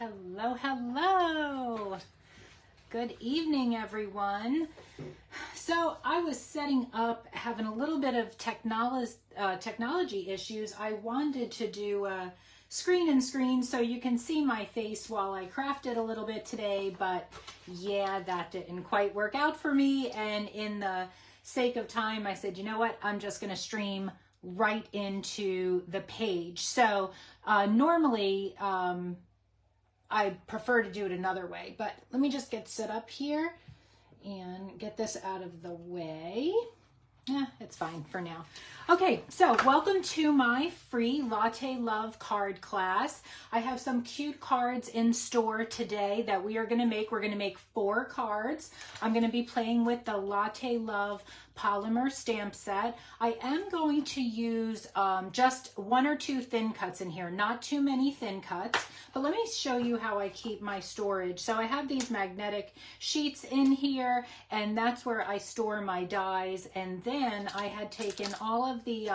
Hello, hello. Good evening, everyone. So I was setting up, having a little bit of technology issues. I wanted to do a screen and screen so you can see my face while I crafted a little bit today, but yeah, that didn't quite work out for me. And in the sake of time, I said, you know what? I'm just going to stream right into the page. So normally, I prefer to do it another way, but let me just get set up here and get this out of the way. Yeah, it's fine for now. Okay, so welcome to my free Latte Love card class. I have some cute cards in store today that we are going to make. We're going to make 4 cards. I'm going to be playing with the Latte Love polymer stamp set. I am going to use just 1 or 2 thin cuts in here, not too many thin cuts, but let me show you how I keep my storage. So I have these magnetic sheets in here, and that's where I store my dies. And then I had taken all of the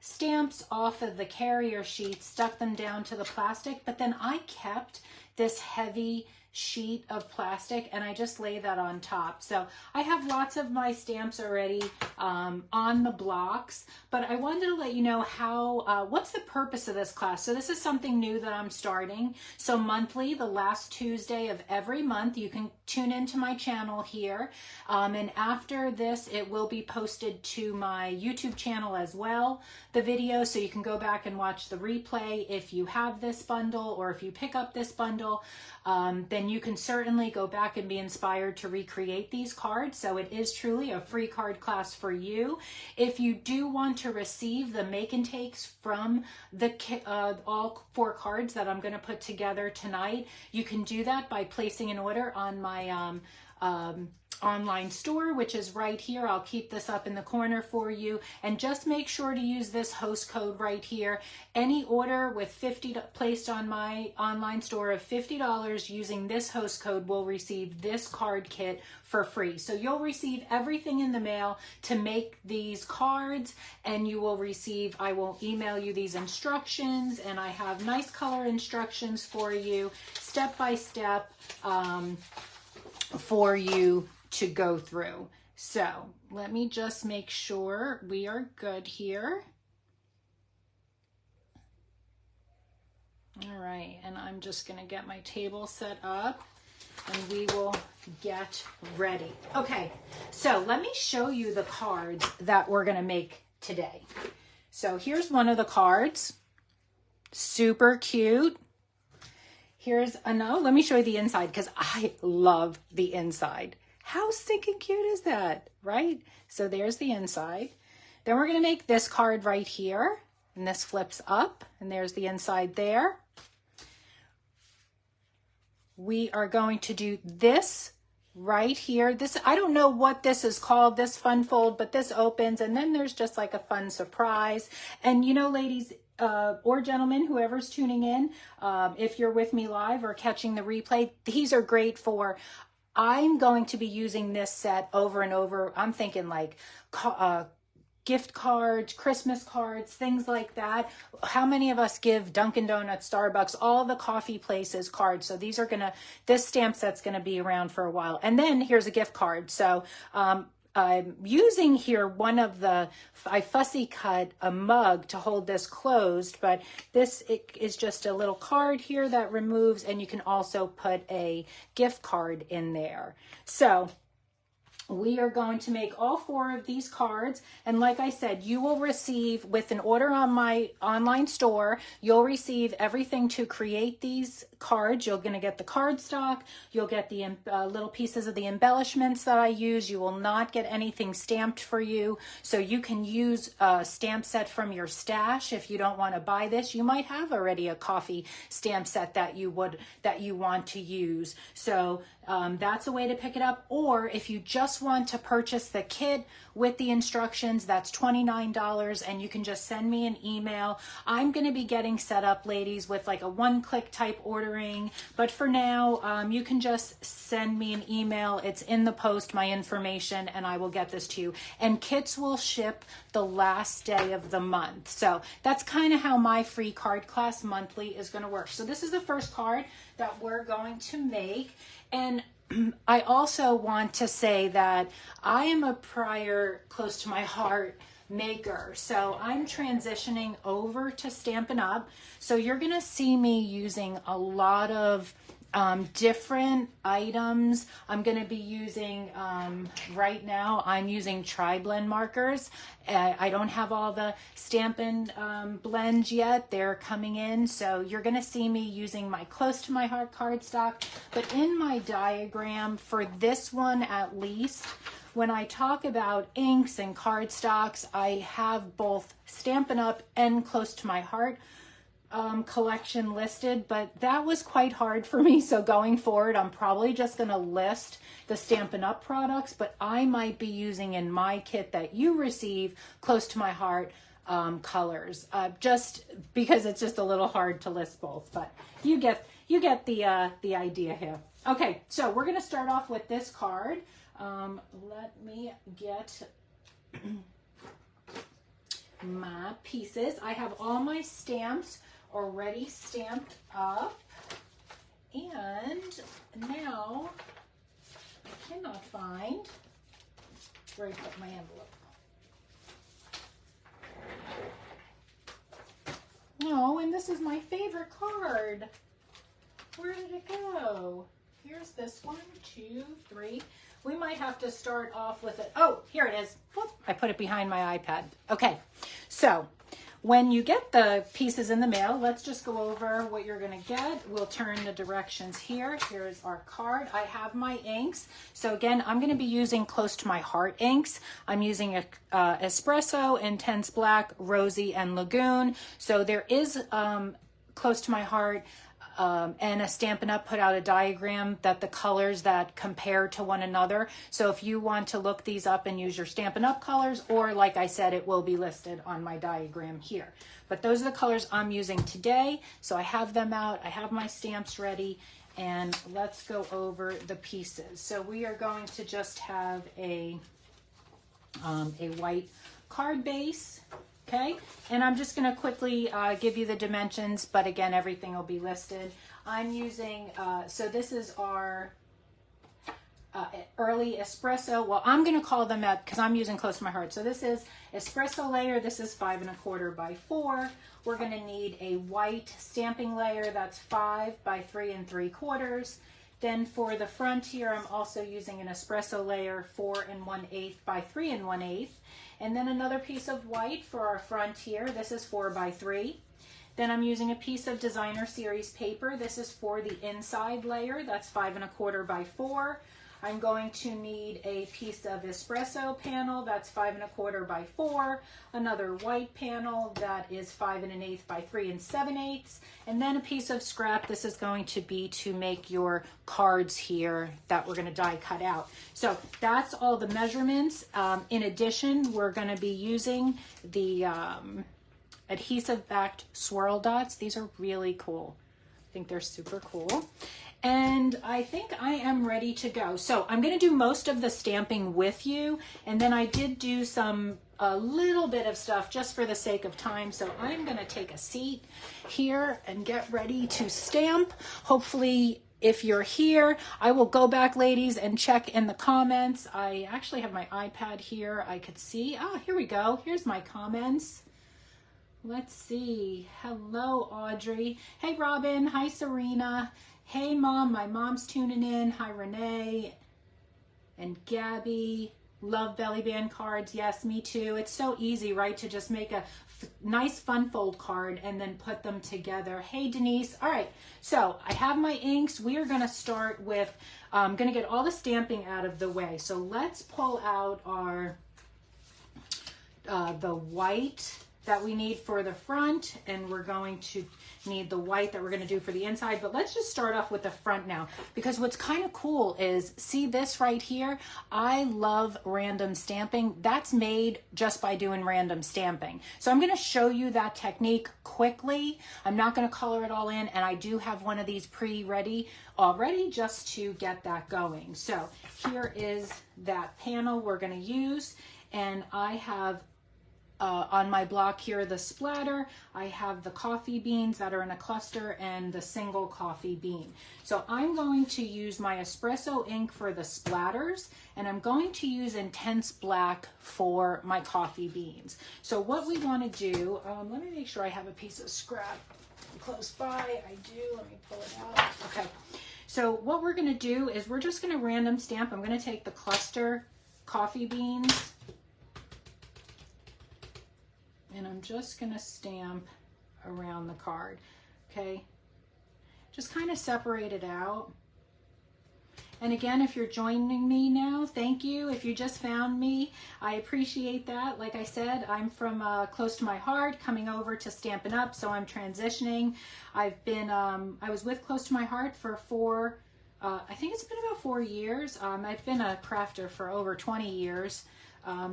stamps off of the carrier sheet, stuck them down to the plastic, but then I kept this heavy sheet of plastic and I just lay that on top. So I have lots of my stamps already on the blocks, but I wanted to let you know how what's the purpose of this class. So this is something new that I'm starting. So monthly, the last Tuesday of every month, you can tune into my channel here, and after this it will be posted to my YouTube channel as well, the video, so you can go back and watch the replay if you have this bundle or if you pick up this bundle. Then you can certainly go back and be inspired to recreate these cards. So it is truly a free card class for you. If you do want to receive the make and takes from the all 4 cards that I'm going to put together tonight, you can do that by placing an order on my online store, which is right here. I'll keep this up in the corner for you, and just make sure to use this host code right here. Any order with placed on my online store of $50 using this host code will receive this card kit for free. So you'll receive everything in the mail to make these cards, and you will receive, I will email you these instructions, and I have nice color instructions for you, step by step, for you to go through. So let me just make sure we are good here. All right, and I'm just going to get my table set up and we will get ready. Okay, so let me show you the cards that we're going to make today. So here's one of the cards, super cute. Here's another, let me show you the inside because I love the inside. How stinking cute is that, right? So there's the inside. Then we're gonna make this card right here, and this flips up, and there's the inside there. We are going to do this right here. This, I don't know what this is called, this fun fold, but this opens, and then there's just like a fun surprise. And you know, ladies, or gentlemen, whoever's tuning in, if you're with me live or catching the replay, these are great for, I'm going to be using this set over and over. I'm thinking like gift cards, Christmas cards, things like that. How many of us give Dunkin' Donuts, Starbucks, all the coffee places cards? So these are gonna, this stamp set's gonna be around for a while. And then here's a gift card. So I'm using here one of the, I fussy cut a mug to hold this closed, but this is just a little card here that removes, and you can also put a gift card in there. So we are going to make all 4 of these cards, and like I said, you will receive, with an order on my online store, you'll receive everything to create these cards. You're going to get the cardstock, you'll get the little pieces of the embellishments that I use. You will not get anything stamped for you, so you can use a stamp set from your stash. If you don't want to buy this, you might have already a coffee stamp set that you want to use. So that's a way to pick it up. Or if you just just want to purchase the kit with the instructions, that's $29, and you can just send me an email. I'm going to be getting set up, ladies, with like a one-click type ordering, but for now, you can just send me an email. It's in the post, my information, and I will get this to you. And kits will ship the last day of the month. So that's kind of how my free card class monthly is going to work. So this is the first card that we're going to make. And I also want to say that I am a prior close to my heart maker. So I'm transitioning over to Stampin' Up. So you're going to see me using a lot of different items. I'm going to be using, right now, I'm using tri-blend markers. I don't have all the Stampin' blends yet. They're coming in. So you're going to see me using my close to my heart cardstock. But in my diagram, for this one at least, when I talk about inks and cardstocks, I have both Stampin' Up and close to my heart collection listed, but that was quite hard for me. So going forward, I'm probably just going to list the Stampin' Up products, but I might be using in my kit that you receive close to my heart colors, just because it's just a little hard to list both, but you get the idea here. Okay, so we're going to start off with this card. Let me get my pieces. I have all my stamps already stamped up, and now I cannot find where I put my envelope. Oh, and this is my favorite card. Where did it go? Here's this one, 2, 3. We might have to start off with it. Oh, here it is. Whoop, I put it behind my iPad. Okay, so when you get the pieces in the mail, let's just go over what you're going to get. We'll turn the directions here. Here's our card. I have my inks. So again, I'm going to be using close to my heart inks. I'm using Espresso, Intense Black, Rosy, and Lagoon. So there is close to my heart and a Stampin' Up put out a diagram that the colors that compare to one another. So if you want to look these up and use your Stampin' Up colors, or like I said, it will be listed on my diagram here. But those are the colors I'm using today. So I have them out. I have my stamps ready. And let's go over the pieces. So we are going to just have a white card base. Okay, and I'm just going to quickly give you the dimensions, but again, everything will be listed. I'm using, so this is our early espresso. Well, I'm going to call them out because I'm using close to my heart. So this is espresso layer. This is 5 1/4 by 4. We're going to need a white stamping layer. That's 5 by 3 3/4. Then for the front here, I'm also using an espresso layer, 4 1/8 by 3 1/8. And then another piece of white for our front here. This is 4 by 3. Then I'm using a piece of designer series paper. This is for the inside layer. That's 5 1/4 by 4. I'm going to need a piece of espresso panel. That's 5 1/4 by 4. Another white panel that is 5 1/8 by 3 7/8. And then a piece of scrap. This is going to be to make your cards here that we're going to die cut out. So that's all the measurements. In addition, we're going to be using the adhesive backed swirl dots. These are really cool. I think they're super cool. And I think I am ready to go. So I'm going to do most of the stamping with you. And then I did do a little bit of stuff just for the sake of time. So I'm going to take a seat here and get ready to stamp. Hopefully, if you're here, I will go back, ladies, and check in the comments. I actually have my iPad here. I could see. Ah, here we go. Here's my comments. Let's see. Hello, Audrey. Hey, Robin. Hi, Serena. Hey, Mom. My mom's tuning in. Hi, Renee and Gabby. Love belly band cards. Yes, me too. It's so easy, right, to just make a nice fun fold card and then put them together. Hey, Denise. All right, so I have my inks. We are going to start with, I'm going to get all the stamping out of the way. So let's pull out our the white that we need for the front, and we're going to need the white that we're going to do for the inside. But let's just start off with the front now, because what's kind of cool is, see this right here? I love random stamping. That's made just by doing random stamping. So I'm going to show you that technique quickly. I'm not going to color it all in, and I do have one of these pre-ready already just to get that going. So here is that panel we're going to use, and I have on my block here the splatter. I have the coffee beans that are in a cluster and the single coffee bean. So I'm going to use my espresso ink for the splatters, and I'm going to use intense black for my coffee beans. So what we want to do, let me make sure I have a piece of scrap close by. I do. Let me pull it out. Okay. So what we're going to do is we're just going to random stamp. I'm going to take the cluster coffee beans, and I'm just going to stamp around the card, okay? Just kind of separate it out. And again, if you're joining me now, thank you. If you just found me, I appreciate that. Like I said, I'm from close to my heart, coming over to Stampin' Up, so I'm transitioning. I've been, I was with Close to My Heart for I think it's been about 4 years. I've been a crafter for over 20 years.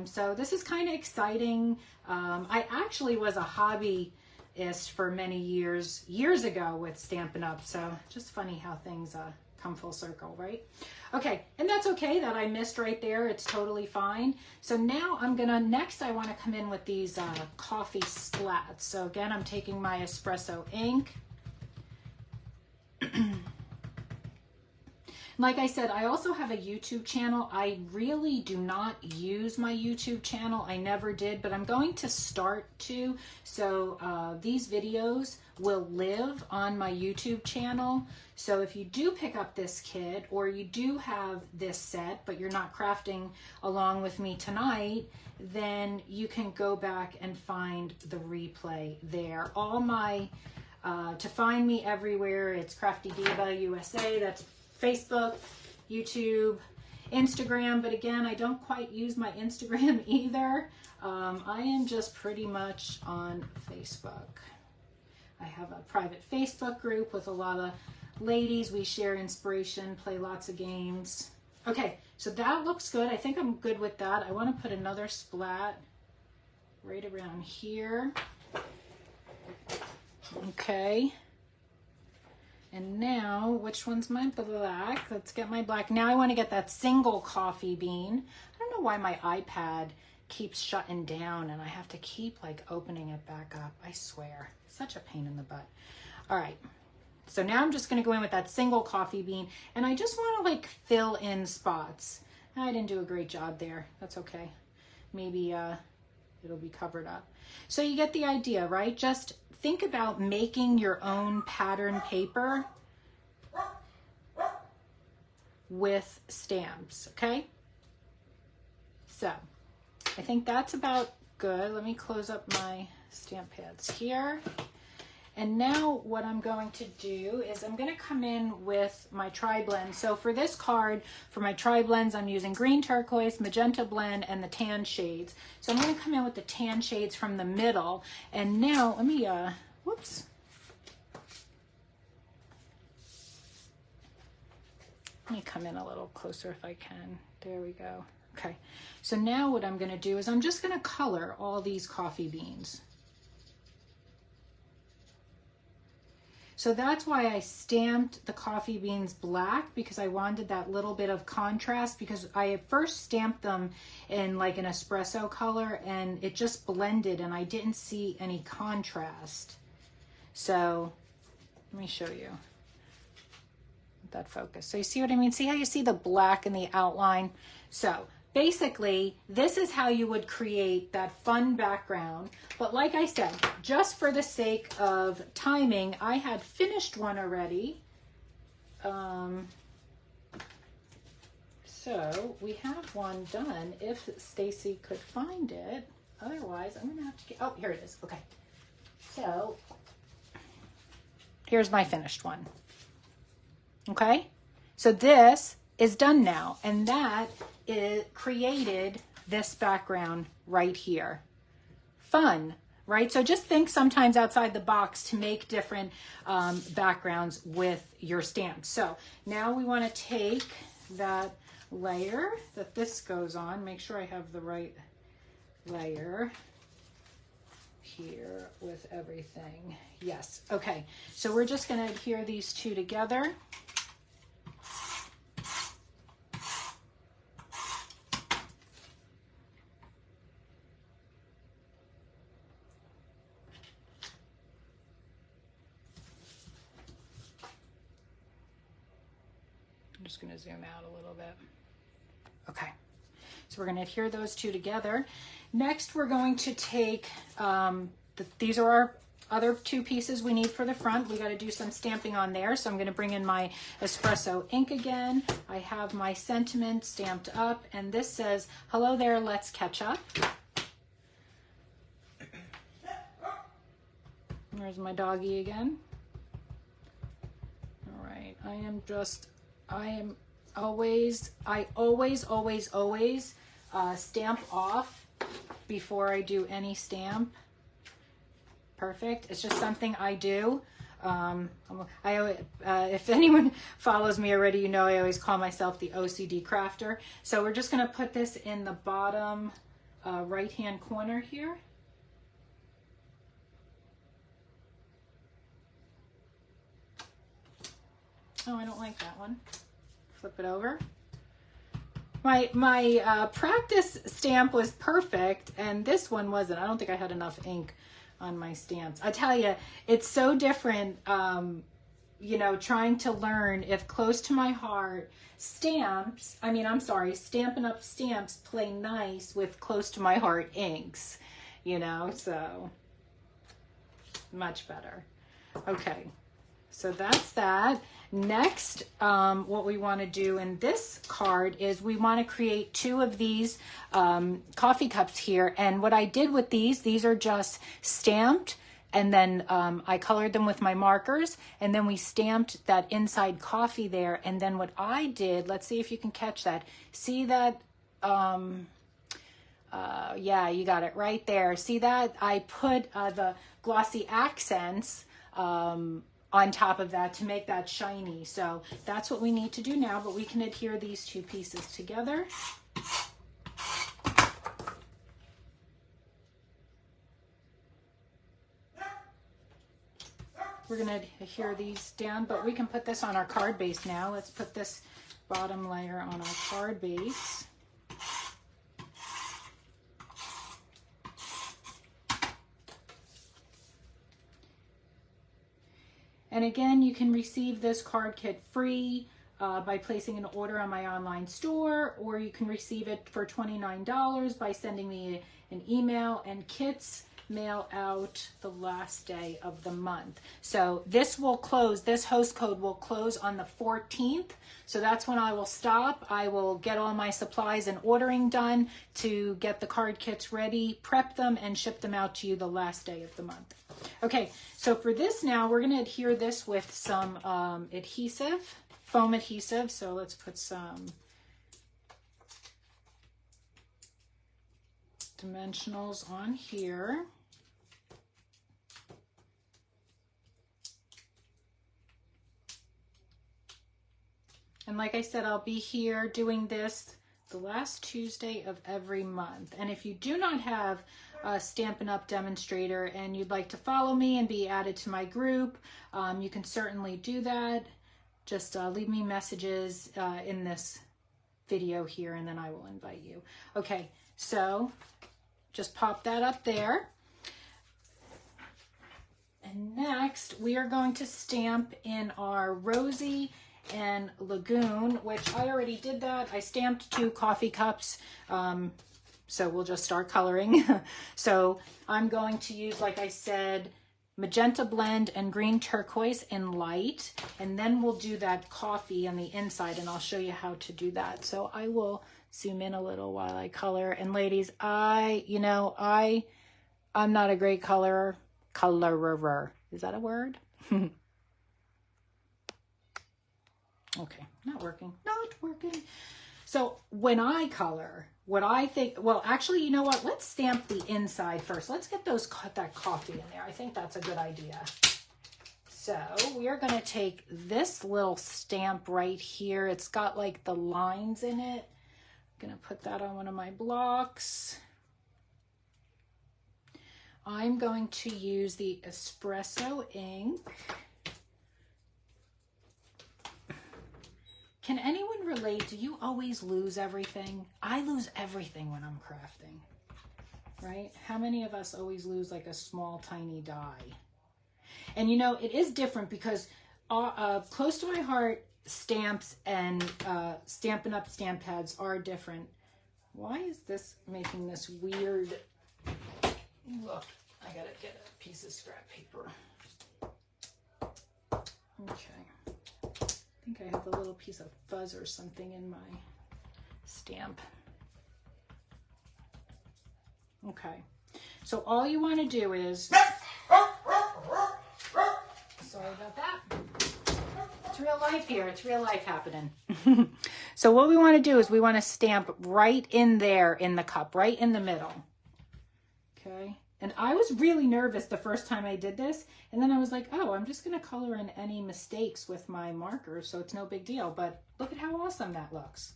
So this is kind of exciting. I actually was a hobbyist for many years ago with Stampin' Up. So just funny how things come full circle, right? Okay, and that's okay that I missed right there. It's totally fine. So now next I want to come in with these coffee splats. So again, I'm taking my espresso ink. Like I said, I also have a YouTube channel. I really do not use my YouTube channel. I never did, but I'm going to start to. So these videos will live on my YouTube channel. So if you do pick up this kit, or you do have this set, but you're not crafting along with me tonight, then you can go back and find the replay there. All my, to find me everywhere, it's Crafty Diva USA. That's Facebook, YouTube, Instagram, but again, I don't quite use my Instagram either. I am just pretty much on Facebook. I have a private Facebook group with a lot of ladies. We share inspiration, play lots of games. Okay, so that looks good. I think I'm good with that. I want to put another splat right around here. Okay. And now, which one's my black? Let's get my black. Now I want to get that single coffee bean. I don't know why my iPad keeps shutting down and I have to keep like opening it back up. I swear, such a pain in the butt. All right. So now I'm just going to go in with that single coffee bean, and I just want to like fill in spots. I didn't do a great job there. That's okay. Maybe it'll be covered up. So you get the idea, right? Just think about making your own pattern paper with stamps, okay? So I think that's about good. Let me close up my stamp pads here. And now what I'm going to do is I'm going to come in with my tri-blend. So for this card, for my tri-blends, I'm using green turquoise, magenta blend, and the tan shades. So I'm going to come in with the tan shades from the middle. And now let me, whoops. Let me come in a little closer if I can. There we go. Okay. So now what I'm going to do is I'm just going to color all these coffee beans. So that's why I stamped the coffee beans black, because I wanted that little bit of contrast, because I at first stamped them in like an espresso color and it just blended and I didn't see any contrast. So let me show you that focus. So you see what I mean? See how you see the black in the outline? So basically, this is how you would create that fun background. But like I said, just for the sake of timing, I had finished one already. So we have one done if Stacy could find it. Otherwise, I'm going to have to get, oh, here it is. Okay. So here's my finished one. Okay. So this is done now. And that it created this background right here. Fun, right? So just think sometimes outside the box to make different backgrounds with your stamps. So now we want to take that layer that this goes on, make sure I have the right layer here with everything. Yes, okay. So we're just going to adhere these two together. I'm just going to zoom out a little bit. Okay. So we're going to adhere those two together. Next, we're going to take, these are our other two pieces we need for the front. We got to do some stamping on there. So I'm going to bring in my espresso ink again. I have my sentiment stamped up, and this says, "Hello there, let's catch up." There's my doggy again. All right, I always stamp off before I do any stamp. Perfect. It's just something I do. If anyone follows me already, you know I always call myself the OCD crafter. So we're just going to put this in the bottom right-hand corner here. Oh, I don't like that one. Flip it over. My practice stamp was perfect, and this one wasn't. I don't think I had enough ink on my stamps. I tell you, it's so different, you know, trying to learn if close to my heart stamps, Stampin' Up! Stamps play nice with close to my heart inks, you know, so much better. Okay, so that's that. Next, what we want to do in this card is we want to create two of these coffee cups here. And what I did with these are just stamped, and then I colored them with my markers, and then we stamped that inside coffee there. And then what I did, let's see if you can catch that. See that? Yeah, you got it right there. See that? I put the glossy accents on top of that to make that shiny. So that's what we need to do now, but we can adhere these two pieces together. We're going to adhere these down, but we can put this on our card base now. Let's put this bottom layer on our card base. And again, you can receive this card kit free by placing an order on my online store, or you can receive it for $29 by sending me an email, and kits mail out the last day of the month. So this will close, this host code will close on the 14th. So that's when I will stop. I will get all my supplies and ordering done to get the card kits ready, prep them, and ship them out to you the last day of the month. Okay, so for this now, we're going to adhere this with some adhesive, foam adhesive. So let's put some dimensionals on here. And like I said, I'll be here doing this the last Tuesday of every month. And if you do not have a Stampin' Up! Demonstrator and you'd like to follow me and be added to my group, you can certainly do that. Just leave me messages in this video here, and then I will invite you. Okay, so just pop that up there. And next, we are going to stamp in our Rosie and Lagoon, which I already did that. I stamped 2 coffee cups, so we'll just start coloring. So I'm going to use, like I said, magenta blend and green turquoise in light, and then we'll do that coffee on the inside, and I'll show you how to do that. So I will zoom in a little while I color. And ladies, I'm not a great colorer. Is that a word? Okay, not working. So when I color, what I think, well, actually, you know what? Let's stamp the inside first. Let's get that coffee in there. I think that's a good idea. So we are going to take this little stamp right here. It's got like the lines in it. I'm going to put that on one of my blocks. I'm going to use the espresso ink. Can anyone relate? Do you always lose everything? I lose everything when I'm crafting, right? How many of us always lose like a small, tiny die? And you know, it is different because close to my heart stamps and Stampin' Up! Stamp pads are different. Why is this making this weird? Look, I gotta get a piece of scrap paper. Okay. I think I have a little piece of fuzz or something in my stamp. Okay. So all you want to do is, sorry about that. It's real life here. It's real life happening. So what we want to do is we want to stamp right in there in the cup, right in the middle. Okay. And I was really nervous the first time I did this. And then I was like, oh, I'm just going to color in any mistakes with my markers, so it's no big deal. But look at how awesome that looks.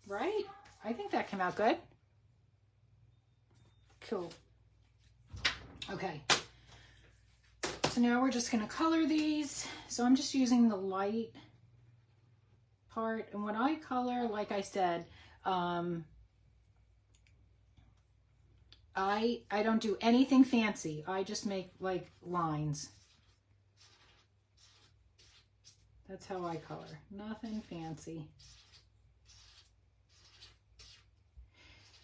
Right? I think that came out good. Cool. Okay. So now we're just going to color these. So I'm just using the light part. And when I color, like I said, I don't do anything fancy. I just make like lines. That's how I color. Nothing fancy.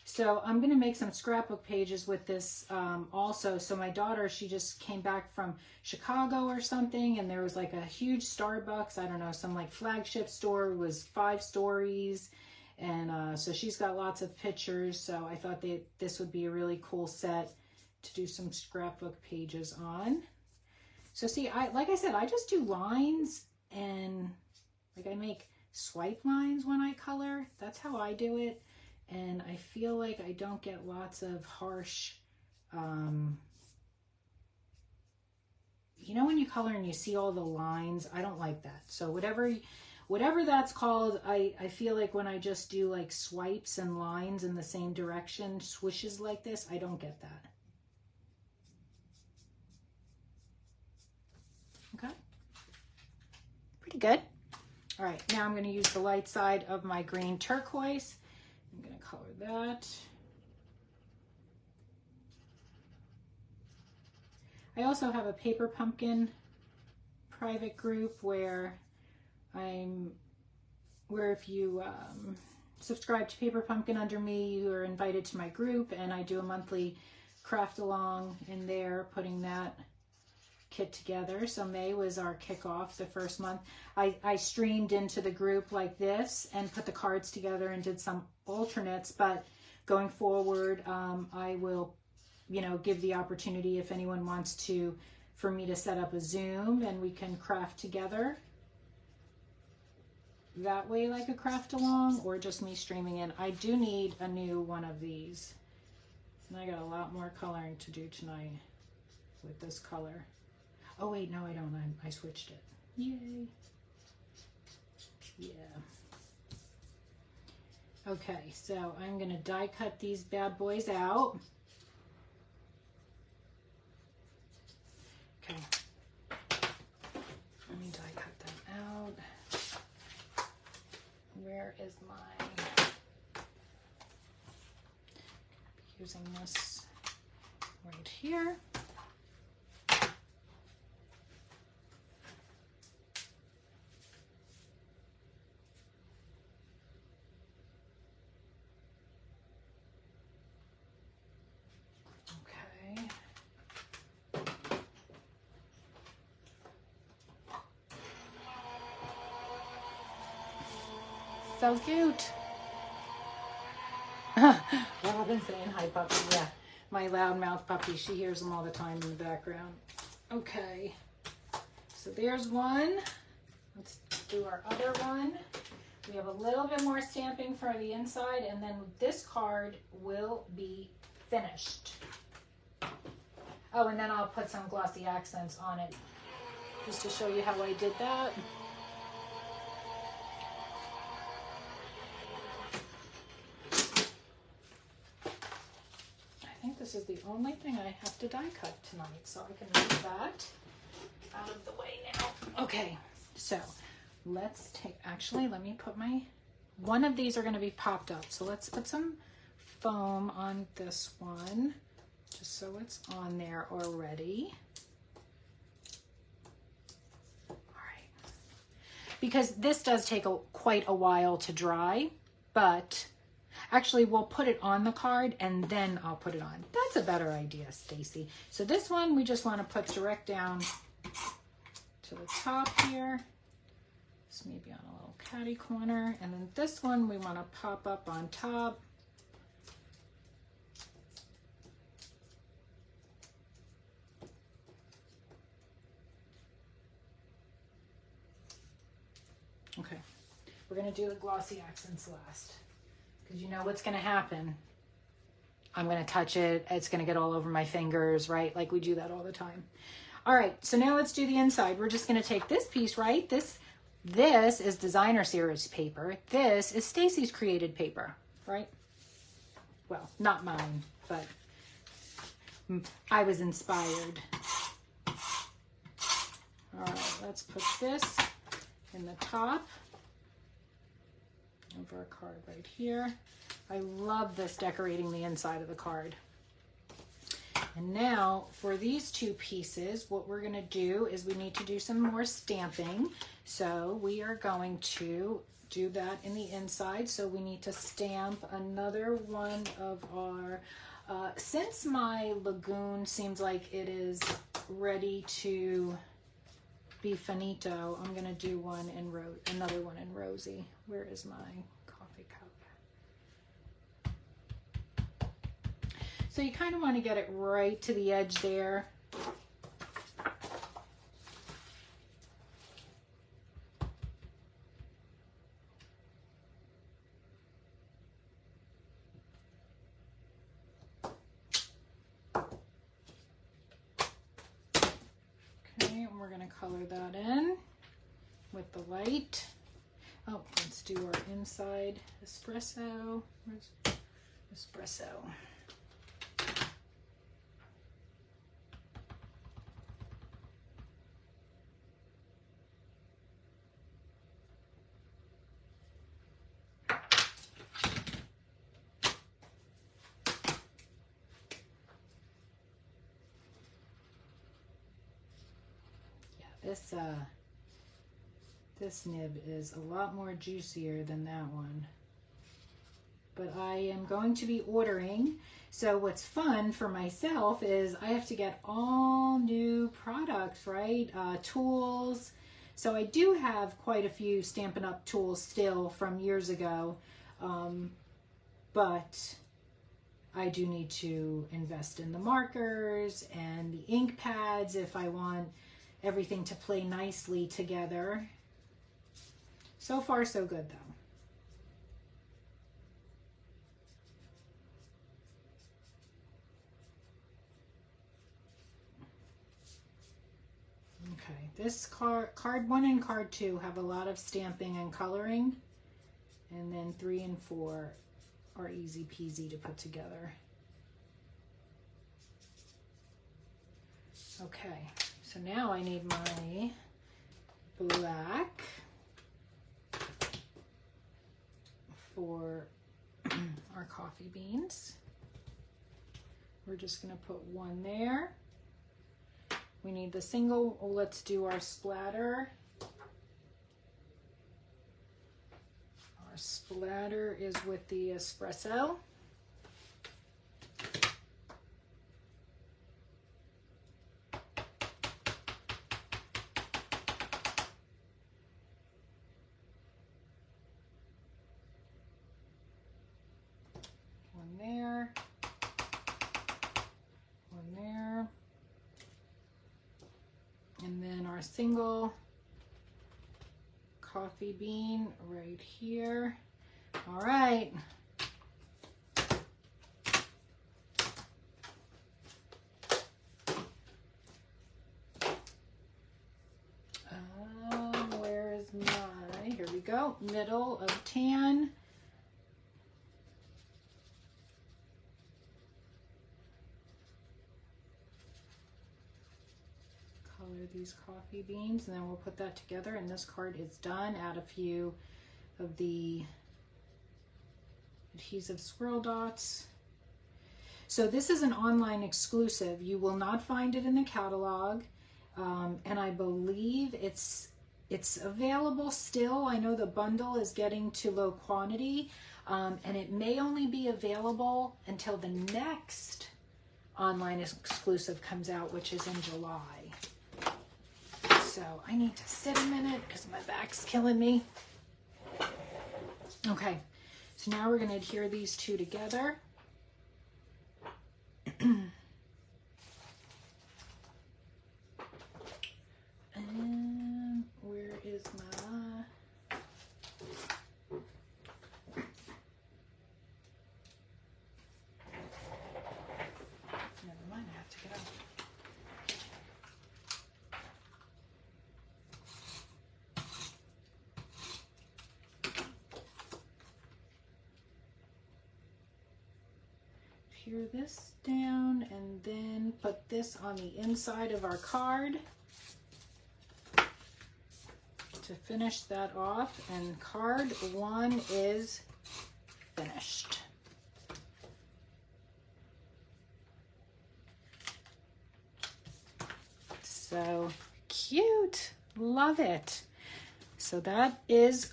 So I'm going to make some scrapbook pages with this also. So my daughter, she just came back from Chicago or something, and there was like a huge Starbucks, I don't know, some like flagship store. It was 5 stories. And so she's got lots of pictures. So I thought that this would be a really cool set to do some scrapbook pages on. So see, like I said, I just do lines, and like I make swipe lines when I color. That's how I do it. And I feel like I don't get lots of harsh, you know, when you color and you see all the lines, I don't like that. So whatever that's called, I feel like when I just do like swipes and lines in the same direction, swishes like this, I don't get that. Okay. Pretty good. All right, now I'm going to use the light side of my green turquoise. I'm going to color that. I also have a paper pumpkin private group where if you subscribe to Paper Pumpkin under me, you are invited to my group, and I do a monthly craft along in there, putting that kit together. So May was our kickoff, the first month. I streamed into the group like this and put the cards together and did some alternates, but going forward, I will, you know, give the opportunity if anyone wants to, for me to set up a Zoom and we can craft together that way, like a craft along, or just me streaming in. I do need a new one of these, and I got a lot more coloring to do tonight with this color. Oh wait, no I don't, I switched it. Yay. Yeah. Okay, so I'm gonna die cut these bad boys out. Okay. Let me die cut them out. Where is my, using this right here. Okay. So cute. Robin saying hi, puppy. Yeah, my loudmouth puppy. She hears them all the time in the background. Okay. So there's one. Let's do our other one. We have a little bit more stamping for the inside, and then this card will be finished. Oh, and then I'll put some glossy accents on it, just to show you how I did that. I think this is the only thing I have to die cut tonight, so I can move that out of the way now. Okay, so let's take, actually, let me put one of these are going to be popped up. So let's put some foam on this one, just so it's on there already. All right. Because this does take quite a while to dry, but actually we'll put it on the card and then I'll put it on. That's a better idea, Stacy. So this one we just want to put direct down to the top here. This maybe on a little catty corner. And then this one we want to pop up on top. Okay, we're going to do the glossy accents last, because you know what's going to happen. I'm going to touch it. It's going to get all over my fingers, right? Like we do that all the time. All right, so now let's do the inside. We're just going to take this piece, right? This is designer series paper. This is Stacy's created paper, right? Well, not mine, but I was inspired. All right, let's put this in the top of our card right here. I love this decorating the inside of the card. And now for these two pieces, what we're going to do is we need to do some more stamping. So we are going to do that in the inside. So we need to stamp another one of our, since my lagoon seems like it is ready to be finito, I'm going to do one in another one in rosy. Where is my coffee cup? So you kind of want to get it right to the edge there. Okay, and we're going to color that in with the light. Oh, let's do our inside espresso. Where's espresso? This nib is a lot more juicier than that one. But I am going to be ordering. So what's fun for myself is I have to get all new products, right? Tools. So I do have quite a few Stampin' Up! Tools still from years ago. But I do need to invest in the markers and the ink pads if I want everything to play nicely together. So far, so good, though. Okay, this card 1 and card 2 have a lot of stamping and coloring, and then 3 and 4 are easy peasy to put together. Okay, so now I need my black for our coffee beans. We're just going to put one there. We need the single, let's do our splatter. Our splatter is with the espresso. One there. One there. And then our single coffee bean right here. All right. Where is my, here we go, middle of tan. Color these coffee beans, and then we'll put that together, and this card is done. Add a few of the adhesive swirl dots. So this is an online exclusive. You will not find it in the catalog, and I believe it's available still. I know the bundle is getting to low quantity, and it may only be available until the next online exclusive comes out, which is in July. So I need to sit a minute because my back's killing me. Okay, so now we're going to adhere these two together. And where is my... Never mind, I have to get out. Adhere this down and then put this on the inside of our card to finish that off, and card 1 is finished. So cute, love it. So that is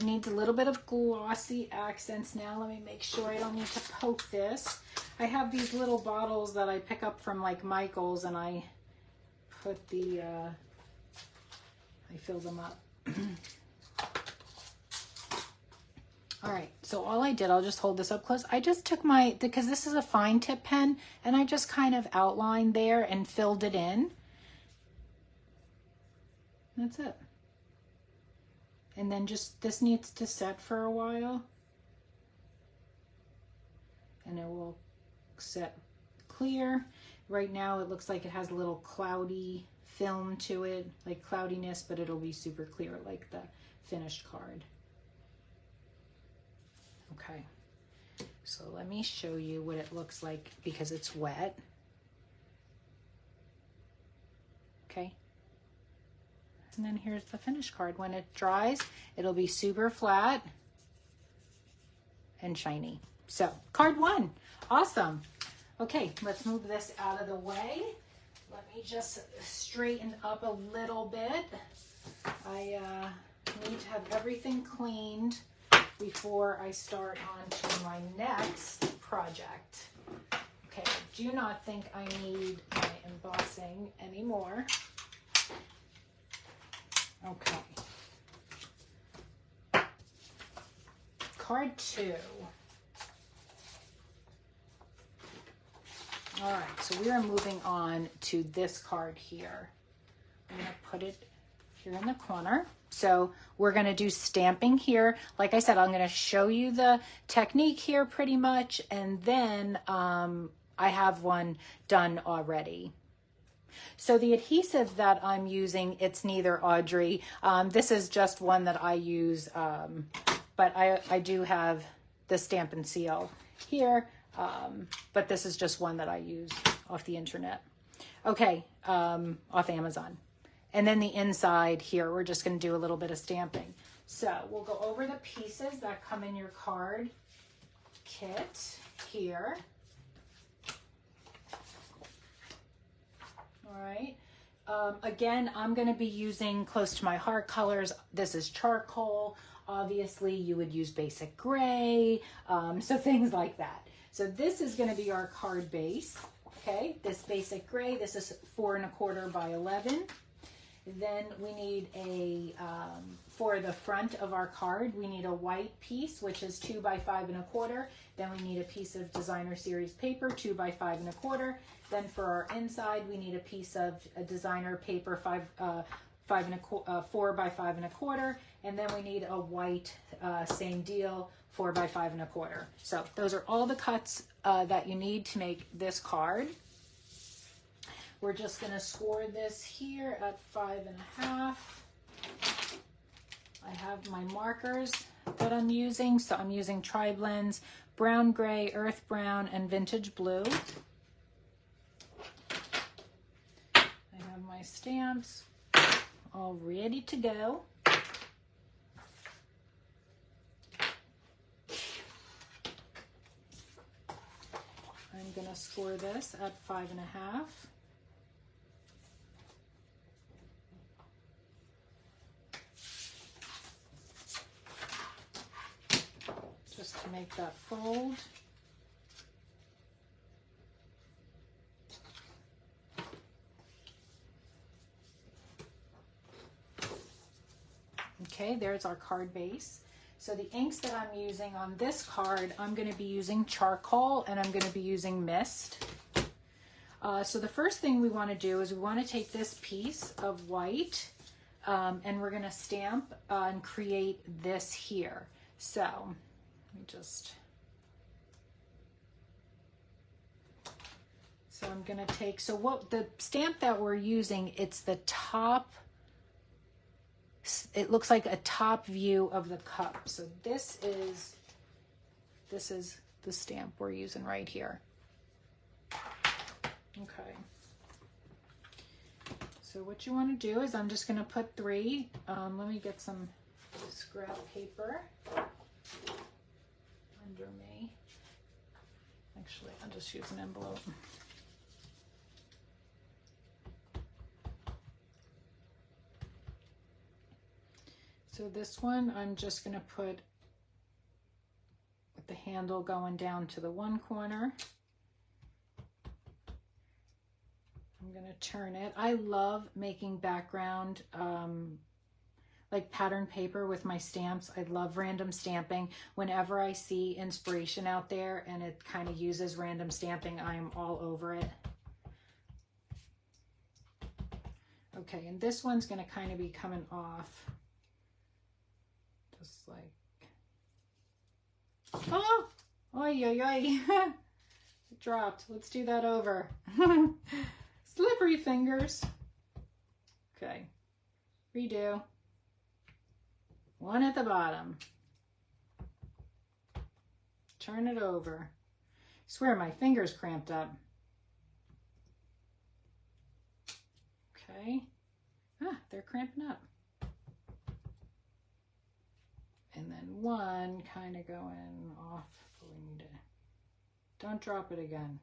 needs a little bit of glossy accents. Now let me make sure I don't need to poke this. I have these little bottles that I pick up from like Michael's, and I put the I fill them up. All right, so all I did, I'll just hold this up close. I just took my, because this is a fine tip pen, and I just kind of outlined there and filled it in. That's it. And then just, this needs to set for a while. And it will set clear. Right now it looks like it has a little cloudy film to it, like cloudiness, but it'll be super clear like the finished card. Okay, so let me show you what it looks like because it's wet. Okay. And then here's the finished card. When it dries, it'll be super flat and shiny. So, card 1. Awesome. Okay, let's move this out of the way. Let me just straighten up a little bit. I need to have everything cleaned before I start on to my next project. Okay, I do not think I need my embossing anymore. Okay. Card 2. All right, so we are moving on to this card here. I'm going to put it here in the corner. So we're going to do stamping here. Like I said, I'm going to show you the technique here pretty much, and then I have one done already. So the adhesive that I'm using, it's neither Audrey. This is just one that I use, but I do have the Stamp and Seal here, but this is just one that I use off the internet. Okay, off Amazon. And then the inside here, we're just going to do a little bit of stamping. So we'll go over the pieces that come in your card kit here. All right. Again, I'm going to be using close to my heart colors. This is charcoal. Obviously, you would use basic gray, so things like that. So this is going to be our card base. Okay, this basic gray. This is 4 1/4 by 11. Then we need a, for the front of our card, we need a white piece, which is 2 by 5 1/4. Then we need a piece of designer series paper, 2 by 5 1/4. Then for our inside, we need a piece of a designer paper, 4 by 5 1/4. And then we need a white, same deal, 4 by 5 1/4. So those are all the cuts that you need to make this card. We're just going to score this here at 5 1/2. I have my markers that I'm using. So I'm using Tri-Blends, Brown Gray, Earth Brown, and Vintage Blue. I have my stamps all ready to go. I'm going to score this at 5 1/2. Just to make that fold. Okay, there's our card base. So the inks that I'm using on this card, I'm going to be using charcoal and I'm going to be using mist. So the first thing we want to do is we want to take this piece of white and we're going to stamp and create this here. So let me just... So I'm going to take, so what the stamp that we're using, it's the top, it looks like a top view of the cup. So this is the stamp we're using right here. Okay. So what you want to do is I'm just going to put 3, let me get some scrap paper under me. Actually, I'll just use an envelope. So this one, I'm just going to put with the handle going down to the one corner. I'm going to turn it. I love making background, like pattern paper with my stamps. I love random stamping. Whenever I see inspiration out there and it kind of uses random stamping, I'm all over it. Okay, and this one's going to kind of be coming off. Just like, oh, oy, oy, oy. It dropped. Let's do that over. Slippery fingers. Okay, redo. One at the bottom. Turn it over. I swear my fingers cramped up. Okay. Ah, they're cramping up. And then one kind of going off, but we need to, don't drop it again.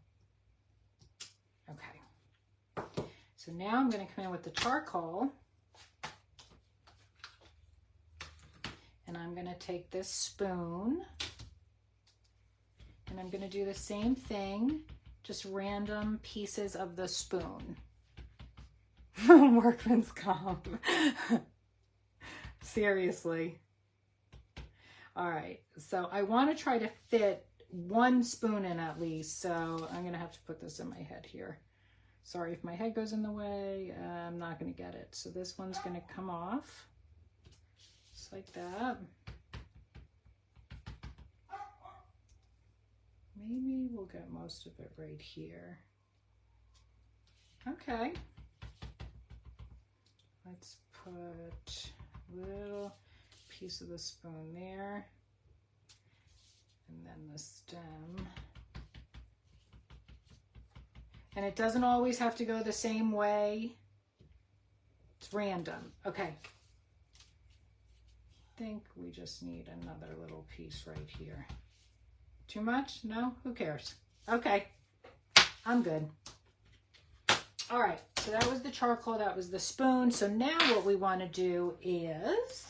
Okay. So now I'm going to come in with the charcoal. And I'm going to take this spoon. And I'm going to do the same thing, just random pieces of the spoon. Workman's comp. Seriously. All right, so I want to try to fit one spoon in at least, so I'm going to have to put this in my head here. Sorry if my head goes in the way, I'm not going to get it. So this one's going to come off, just like that. Maybe we'll get most of it right here. Okay. Let's put a little piece of the spoon there, and then the stem. And it doesn't always have to go the same way. It's random. Okay. I think we just need another little piece right here. Too much? No? Who cares? Okay. I'm good. All right. So that was the charcoal. That was the spoon. So now what we want to do is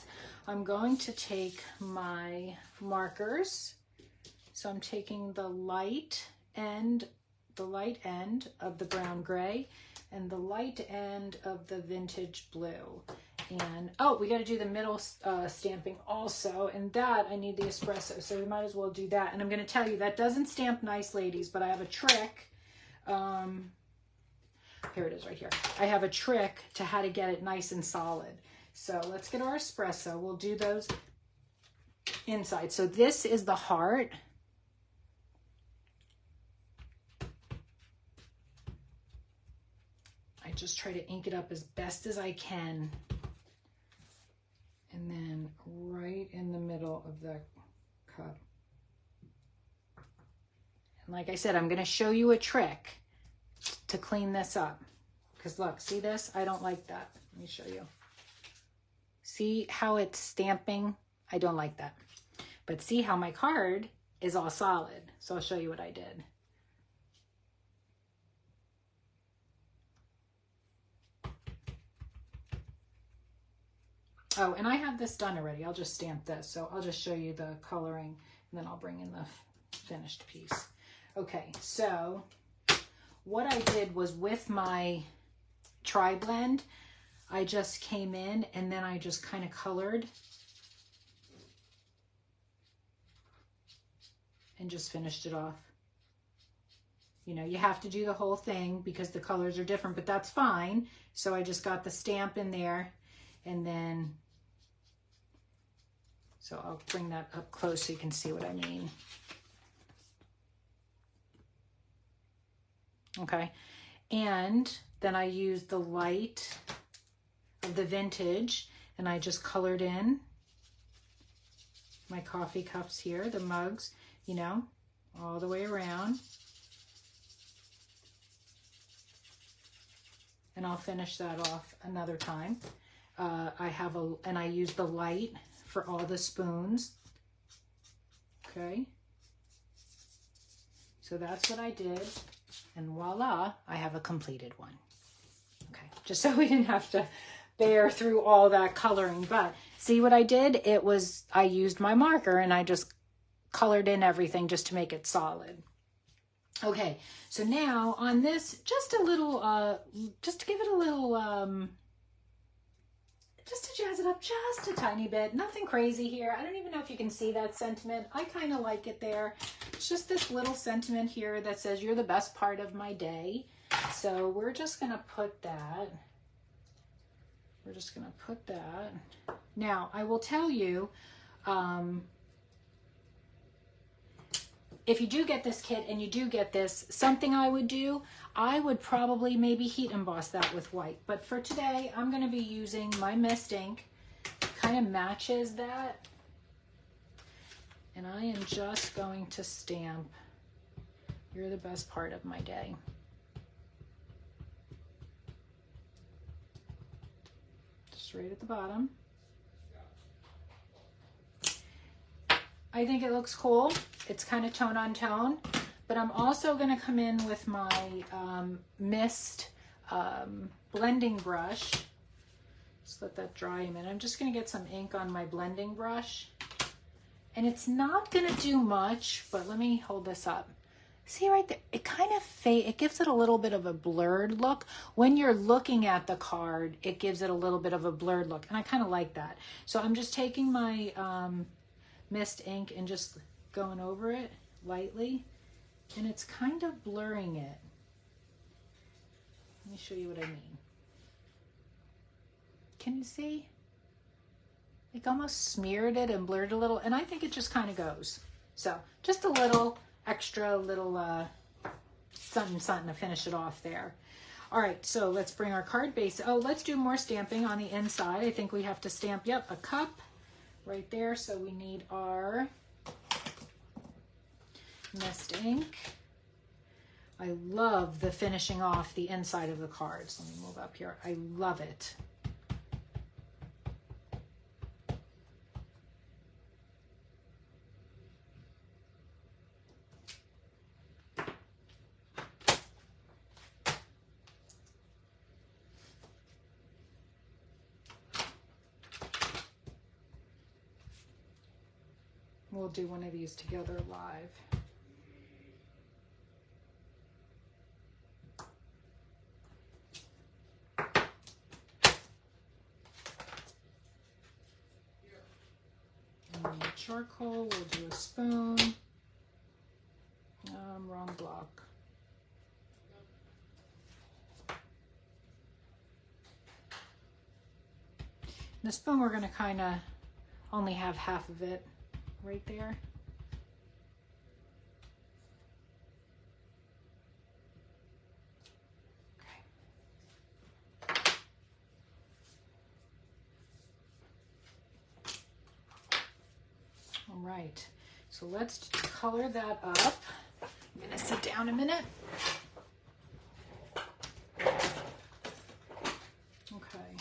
I'm going to take my markers. So I'm taking the light end of the brown gray, and the light end of the vintage blue. And oh, we got to do the middle stamping also, and that I need the espresso, so we might as well do that. And I'm going to tell you, that doesn't stamp nice, ladies, but I have a trick. Here it is right here. I have a trick to how to get it nice and solid. So let's get our espresso. We'll do those inside. So this is the heart. I just try to ink it up as best as I can. And then right in the middle of the cup. And like I said, I'm going to show you a trick to clean this up. Because look, see this? I don't like that. Let me show you. See how it's stamping? I don't like that. But see how my card is all solid. So I'll show you what I did. Oh, and I have this done already. I'll just stamp this. So I'll just show you the coloring, and then I'll bring in the finished piece. Okay, so what I did was with my tri-blend, I just came in and then I just kind of colored and just finished it off. You know, you have to do the whole thing because the colors are different, but that's fine. So I just got the stamp in there, and then, so I'll bring that up close so you can see what I mean. Okay, and then I used the light of the vintage, and I just colored in my coffee cups here, the mugs, you know, all the way around. And I'll finish that off another time. And I use the light for all the spoons. Okay. So that's what I did. And voila, I have a completed one. Okay. Just so we didn't have to bear through all that coloring. But see what I did? I used my marker and I just colored in everything just to make it solid. Okay, so now on this, just a little, just to give it a little, just to jazz it up just a tiny bit. Nothing crazy here. I don't even know if you can see that sentiment. I kind of like it there. It's just this little sentiment here that says, you're the best part of my day. So we're just going to put that. We're just going to put that. Now, I will tell you, if you do get this kit and you do get this, something I would do, I would probably maybe heat emboss that with white. But for today, I'm going to be using my mist ink. Kind of matches that. And I am just going to stamp, you're the best part of my day. Just right at the bottom. I think it looks cool. It's kind of tone on tone, but I'm also going to come in with my mist blending brush. Just let that dry a minute. I'm just going to get some ink on my blending brush, and it's not going to do much, but let me hold this up. See right there, it kind of it gives it a little bit of a blurred look. When you're looking at the card, it gives it a little bit of a blurred look, and I kind of like that. So I'm just taking my mist ink and just going over it lightly, and it's kind of blurring it. Let me show you what I mean. Can you see? Like almost smeared it and blurred a little, and I think it just kind of goes. So just a little extra little something to finish it off there. All right, so let's bring our card base. Oh, let's do more stamping on the inside. I think we have to stamp, yep, a cup right there. So we need our mist ink. I love the finishing off the inside of the cards. Let me move up here. I love it. We'll do one of these together live. the charcoal. We'll do a spoon. Wrong block. The spoon, we're going to kind of only have half of it right there. Okay. All right, so let's color that up. I'm going to sit down a minute. Okay,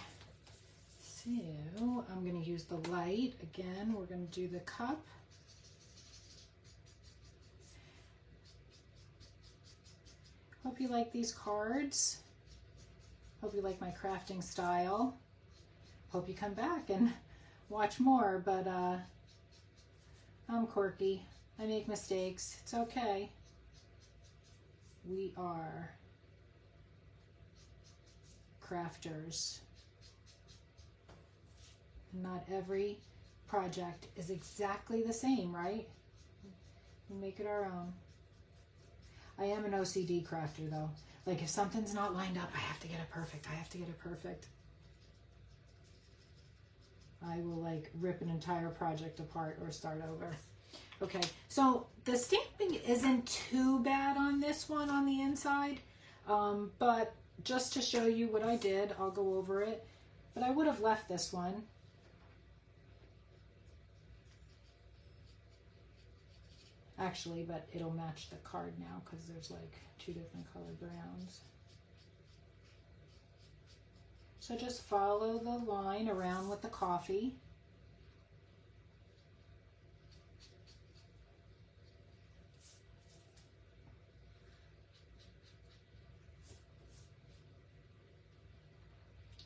so I'm going to use the light. Again, we're going to do the cup. Hope you like these cards. Hope you like my crafting style. Hope you come back and watch more, but I'm quirky. I make mistakes. It's okay. We are crafters. Not every project is exactly the same, right? We make it our own. I am an OCD crafter though. Like if something's not lined up, I have to get it perfect. I have to get it perfect. I will like rip an entire project apart or start over. Okay, so the stamping isn't too bad on this one on the inside, but just to show you what I did, I'll go over it. But I would have left this one. Actually, but it'll match the card now because there's like 2 different colored browns. So just follow the line around with the coffee.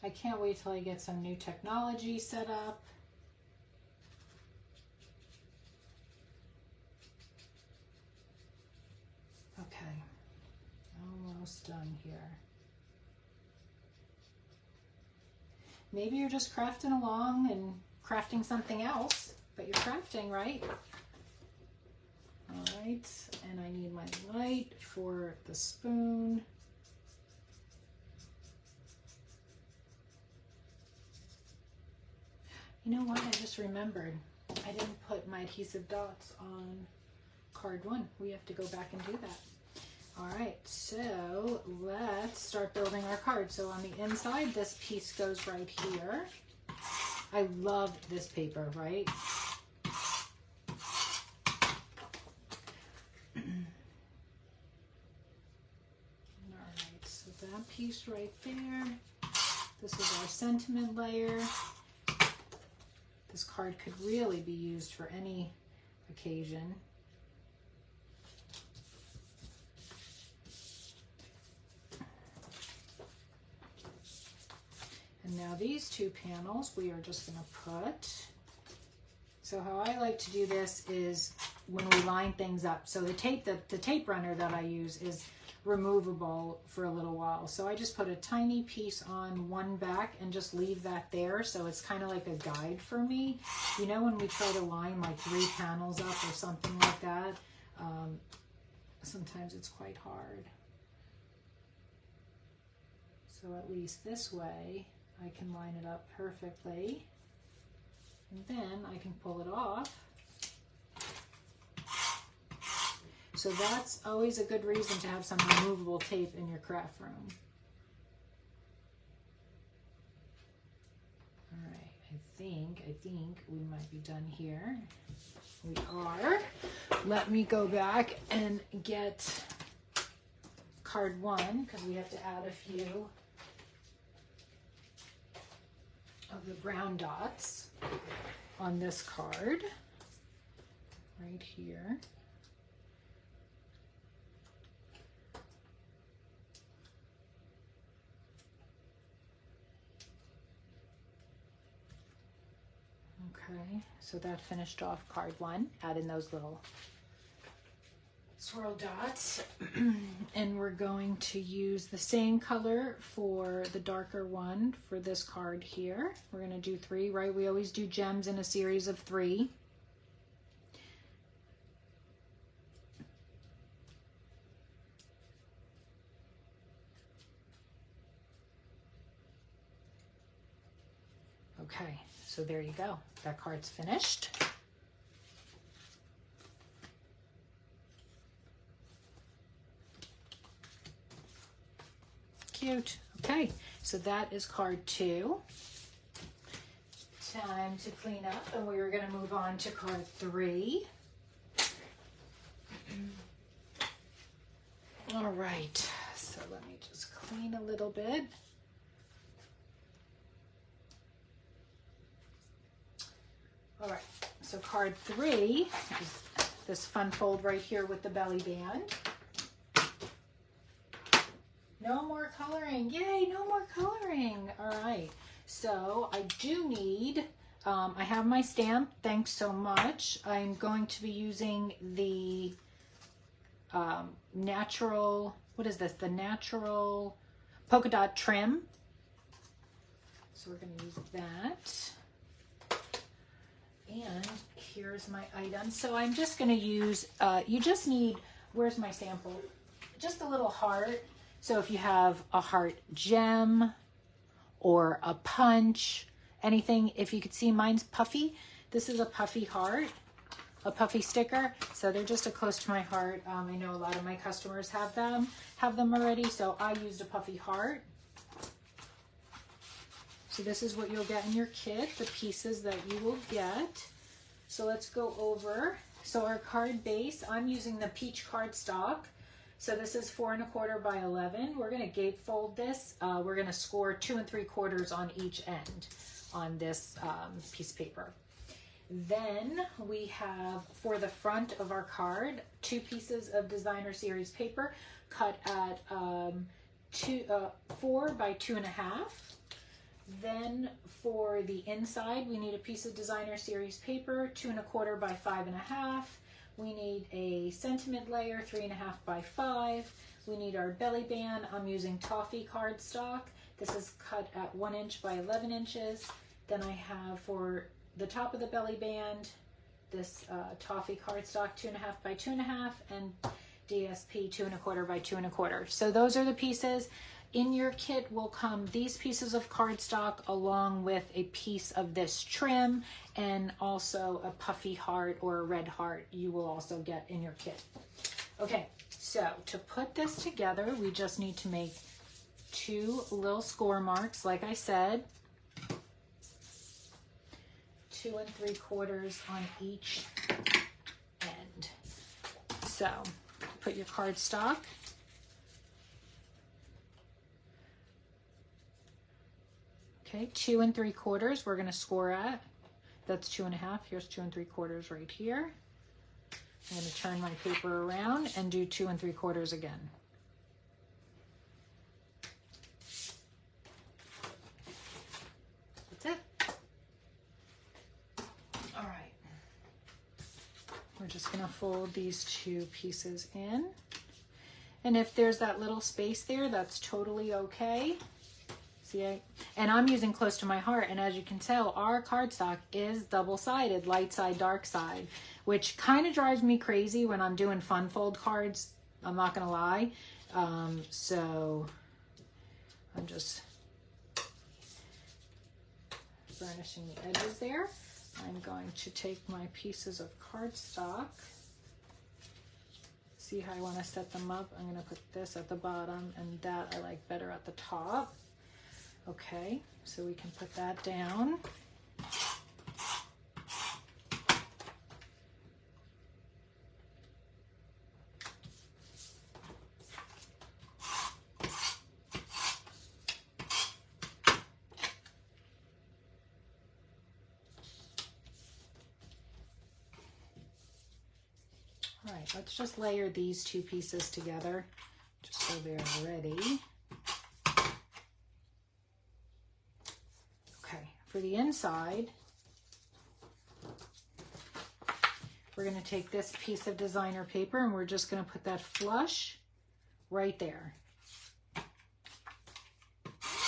I can't wait till I get some new technology set up. Okay, almost done here. Maybe you're just crafting along and crafting something else, but you're crafting, right? All right, and I need my light for the spoon. You know what, I just remembered. I didn't put my adhesive dots on card 1. We have to go back and do that. All right, so let's start building our card. So on the inside, this piece goes right here. I love this paper, right? All right, so that piece right there. This is our sentiment layer. This card could really be used for any occasion. And now these 2 panels we are just going to put. So how I like to do this is when we line things up. So the tape runner that I use is removable for a little while. So I just put a tiny piece on one back and just leave that there. So it's kind of like a guide for me. You know, when we try to line like 3 panels up or something like that, sometimes it's quite hard. So at least this way, I can line it up perfectly. And then I can pull it off. So that's always a good reason to have some removable tape in your craft room. All right, I think we might be done here. We are. Let me go back and get card 1 because we have to add a few of the brown dots on this card right here. Okay, so that finished off card 1. Add in those little swirl dots. And we're going to use the same color for the darker one for this card here. We're going to do 3, right? We always do gems in a series of 3. Okay, so there you go. That card's finished. Cute. Okay, so that is card 2. Time to clean up, and we are going to move on to card 3. All right, so let me just clean a little bit. All right, so card 3 is this fun fold right here with the belly band. No more coloring. Yay, no more coloring. All right, so I do need, I have my stamp. Thanks so much. I'm going to be using the natural, what is this? The natural polka dot trim. So we're going to use that. And here's my item. So I'm just going to use, you just need, where's my sample? Just a little heart. So if you have a heart gem or a punch, anything, if you could see mine's puffy, this is a puffy heart, a puffy sticker. So they're just a close to my heart. I know a lot of my customers have them already. So I used a puffy heart. So this is what you'll get in your kit, the pieces that you will get. So let's go over. So our card base, I'm using the peach cardstock. So this is 4 1/4 by 11. We're going to gatefold this. We're going to score 2 3/4 on each end on this piece of paper. Then we have, for the front of our card, 2 pieces of designer series paper cut at 4 by 2 1/2. Then for the inside, we need a piece of designer series paper, 2 1/4 by 5 1/2. We need a sentiment layer, 3 1/2 by 5. We need our belly band. I'm using toffee cardstock. This is cut at 1 inch by 11 inches. Then I have for the top of the belly band, this toffee cardstock, 2 1/2 by 2 1/2, and DSP 2 1/4 by 2 1/4. So those are the pieces. In your kit will come these pieces of cardstock along with a piece of this trim and also a puffy heart or a red heart you will also get in your kit. Okay, so to put this together, we just need to make 2 little score marks, like I said, 2 3/4 on each end. So put your cardstock. Okay, 2 3/4 we're going to score at. That's 2 1/2. Here's 2 3/4 right here. I'm going to turn my paper around and do 2 3/4 again. That's it. All right. We're just going to fold these 2 pieces in. And if there's that little space there, that's totally okay. And I'm using close to my heart, and as you can tell, our cardstock is double-sided, light side, dark side, which kind of drives me crazy when I'm doing fun fold cards. I'm not gonna lie. So I'm just burnishing the edges there. I'm going to take my pieces of cardstock. See how I want to set them up? I'm going to put this at the bottom, and that I like better at the top. Okay, so we can put that down. All right, let's just layer these 2 pieces together just so they're ready. For the inside, we're going to take this piece of designer paper and we're just going to put that flush right there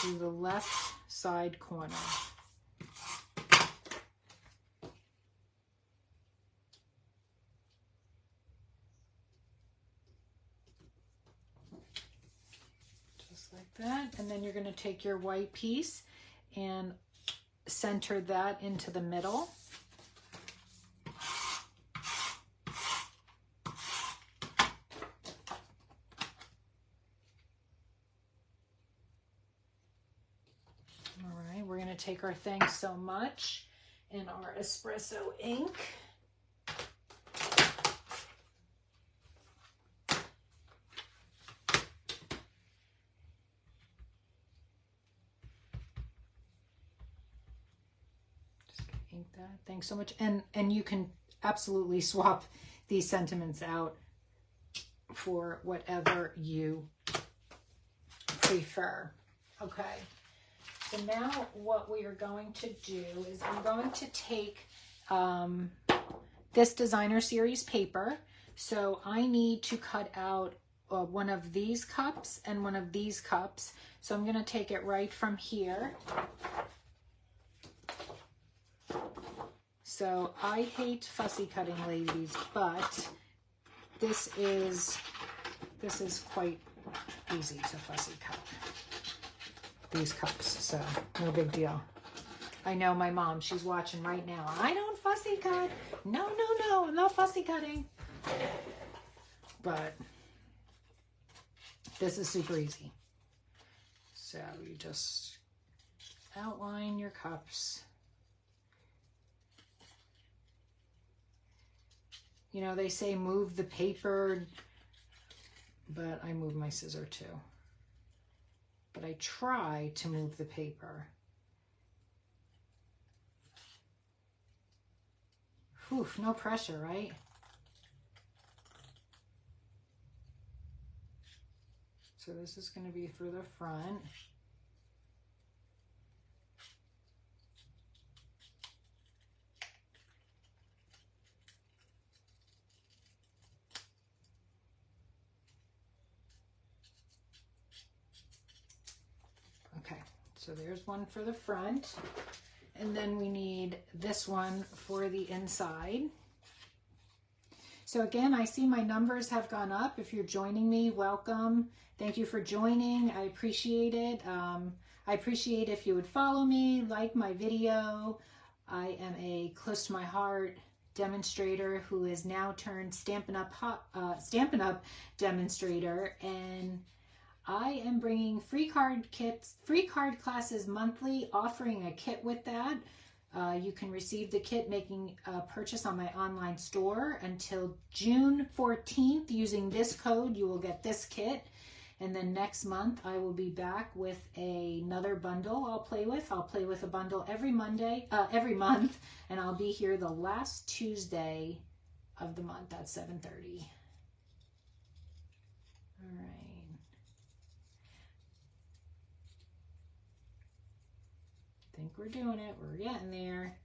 to the left side corner. Just like that. And then you're going to take your white piece and center that into the middle. All right, we're going to take our Thanks So Much and our espresso ink. Ink that. Thanks so much. And you can absolutely swap these sentiments out for whatever you prefer. Okay. So now what we are going to do is I'm going to take this designer series paper. So I need to cut out one of these cups and one of these cups. So I'm going to take it right from here. So I hate fussy cutting, ladies, but this is quite easy to fussy cut these cups, so no big deal. I know my mom, she's watching right now. I don't fussy cut. No, I'm not fussy cutting. But this is super easy. So you just outline your cups. You know, they say move the paper, but I move my scissor too. But I try to move the paper. Whew, no pressure, right? So this is going to be for the front. Okay, so there's one for the front, and then we need this one for the inside. So again, I see my numbers have gone up. If you're joining me, welcome. Thank you for joining. I appreciate it. I appreciate if you would follow me, like my video. I am a close to my heart demonstrator who is now turned Stampin' Up! Demonstrator, and I am bringing free card classes monthly, offering a kit with that. You can receive the kit making a purchase on my online store until June 14th. Using this code, you will get this kit. And then next month, I will be back with another bundle I'll play with. I'll play with a bundle every month, and I'll be here the last Tuesday of the month at 7:30. All right. I think we're doing it. We're getting there.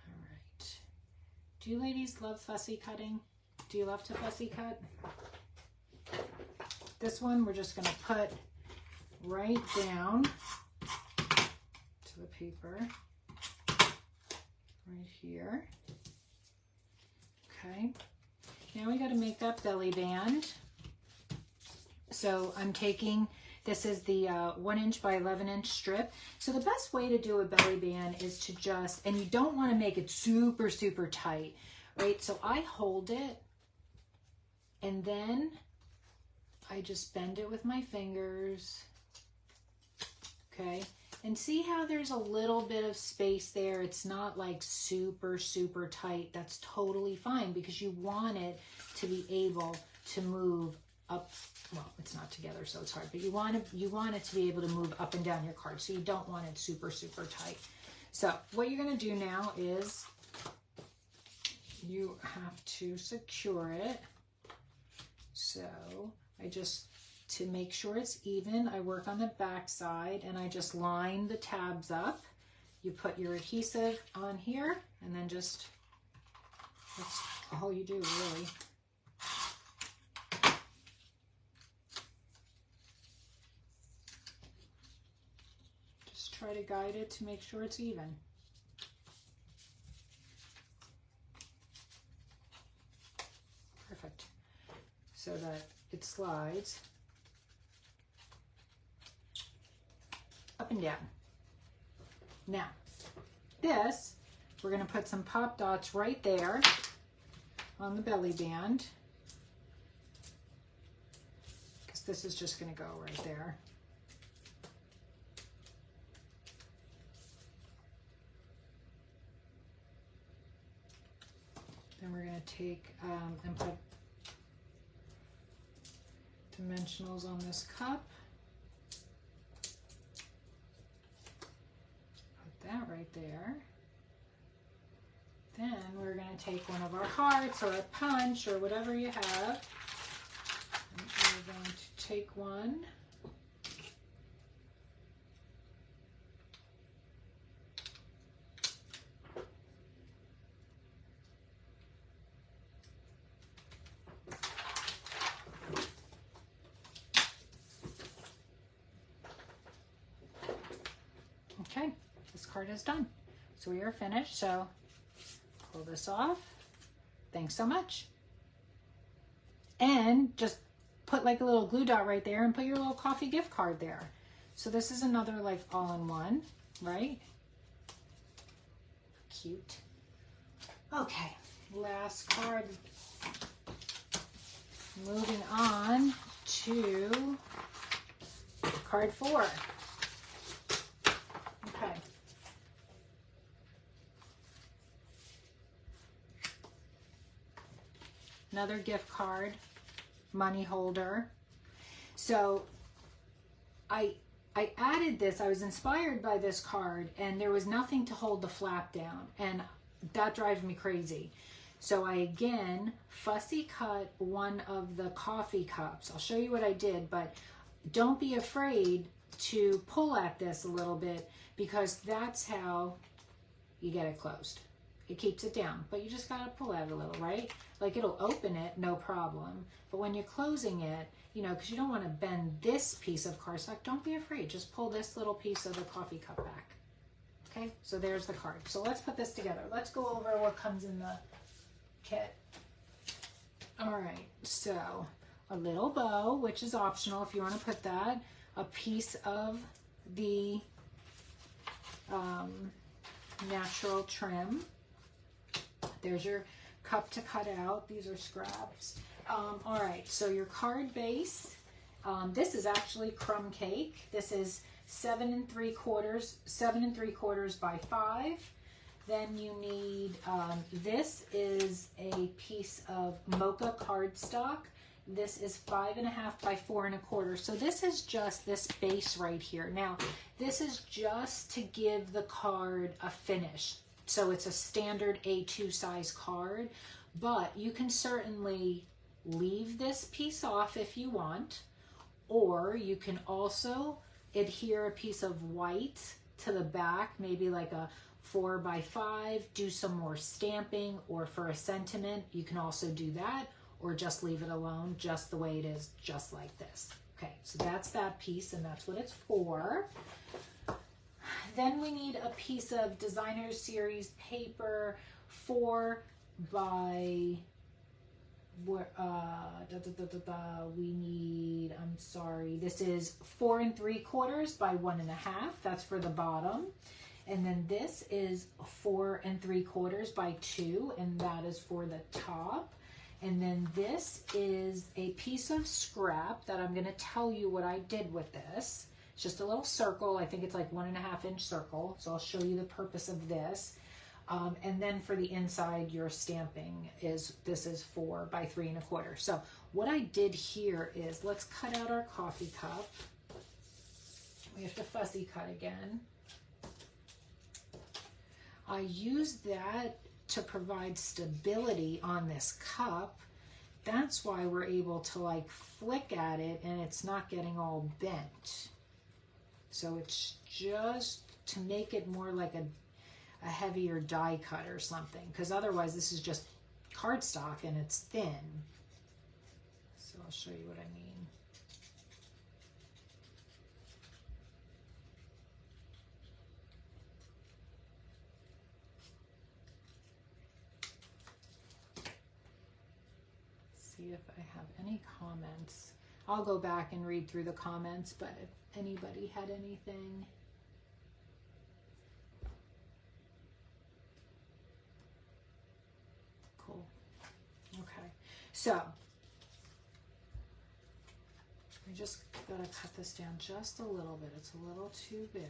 All right. Do you ladies love fussy cutting? Do you love to fussy cut? This one we're just going to put right down to the paper right here. Okay. Now we got to make that belly band. So I'm taking, this is the 1 inch by 11 inch strip. So the best way to do a belly band is to just, and you don't want to make it super, super tight, right? So I hold it and then I just bend it with my fingers, okay? And see how there's a little bit of space there? It's not like super, super tight. That's totally fine because you want it to be able to move up. Well, it's not together, so it's hard, but you want it to be able to move up and down your card, so you don't want it super, super tight. So what you're gonna do now is you have to secure it. So I just, to make sure it's even, I work on the back side and I just line the tabs up. You put your adhesive on here and then just, that's all you do really. Just try to guide it to make sure it's even. Perfect. So that it slides up and down. Now, this, we're going to put some pop dots right there on the belly band, because this is just going to go right there. Then we're going to take and put dimensionals on this cup. Put that right there. Then we're going to take one of our hearts or a punch or whatever you have. And we're going to take one. Okay, this card is done. So we are finished. So pull this off. Thanks so much. And just put like a little glue dot right there and put your little coffee gift card there. So this is another like all-in-one, right? Cute. Okay, last card. Moving on to card 4. Okay. Another gift card, money holder. So I added this, I was inspired by this card, and there was nothing to hold the flap down, and that drives me crazy. So I again fussy cut one of the coffee cups. I'll show you what I did, but don't be afraid to pull at this a little bit, because that's how you get it closed. It keeps it down, but you just gotta pull at it a little, right? Like it'll open it, no problem. But when you're closing it, you know, because you don't want to bend this piece of cardstock, don't be afraid. Just pull this little piece of the coffee cup back. Okay, so there's the card. So let's put this together. Let's go over what comes in the kit. All right, so a little bow, which is optional if you want to put that. A piece of the natural trim. There's your cup to cut out. These are scraps. All right, so your card base. This is actually crumb cake. This is 7 3/4 by 5. Then you need, this is a piece of mocha cardstock. This is 5.5 by 4 1/4. So this is just this base right here. Now, this is just to give the card a finish. So it's a standard A2 size card, but you can certainly leave this piece off if you want, or you can also adhere a piece of white to the back, maybe like a 4 by 5, do some more stamping, or for a sentiment, you can also do that, or just leave it alone just the way it is, just like this. Okay, so that's that piece, and that's what it's for. Then we need a piece of Designer Series paper, 4 by, we need, I'm sorry, this is 4 3/4 by 1.5. That's for the bottom. And then this is 4 3/4 by 2, and that is for the top. And then this is a piece of scrap that I'm going to tell you what I did with this. It's just a little circle. I think it's like 1.5 inch circle. So I'll show you the purpose of this. And then for the inside, your stamping is, this is 4 by 3 1/4. So what I did here is, let's cut out our coffee cup. We have to fussy cut again. I used that to provide stability on this cup. That's why we're able to like flick at it and it's not getting all bent. So it's just to make it more like a heavier die cut or something, because otherwise this is just cardstock and it's thin. So I'll show you what I mean. See if I have any comments. I'll go back and read through the comments, but if anybody had anything. So I just gotta cut this down just a little bit. It's a little too big.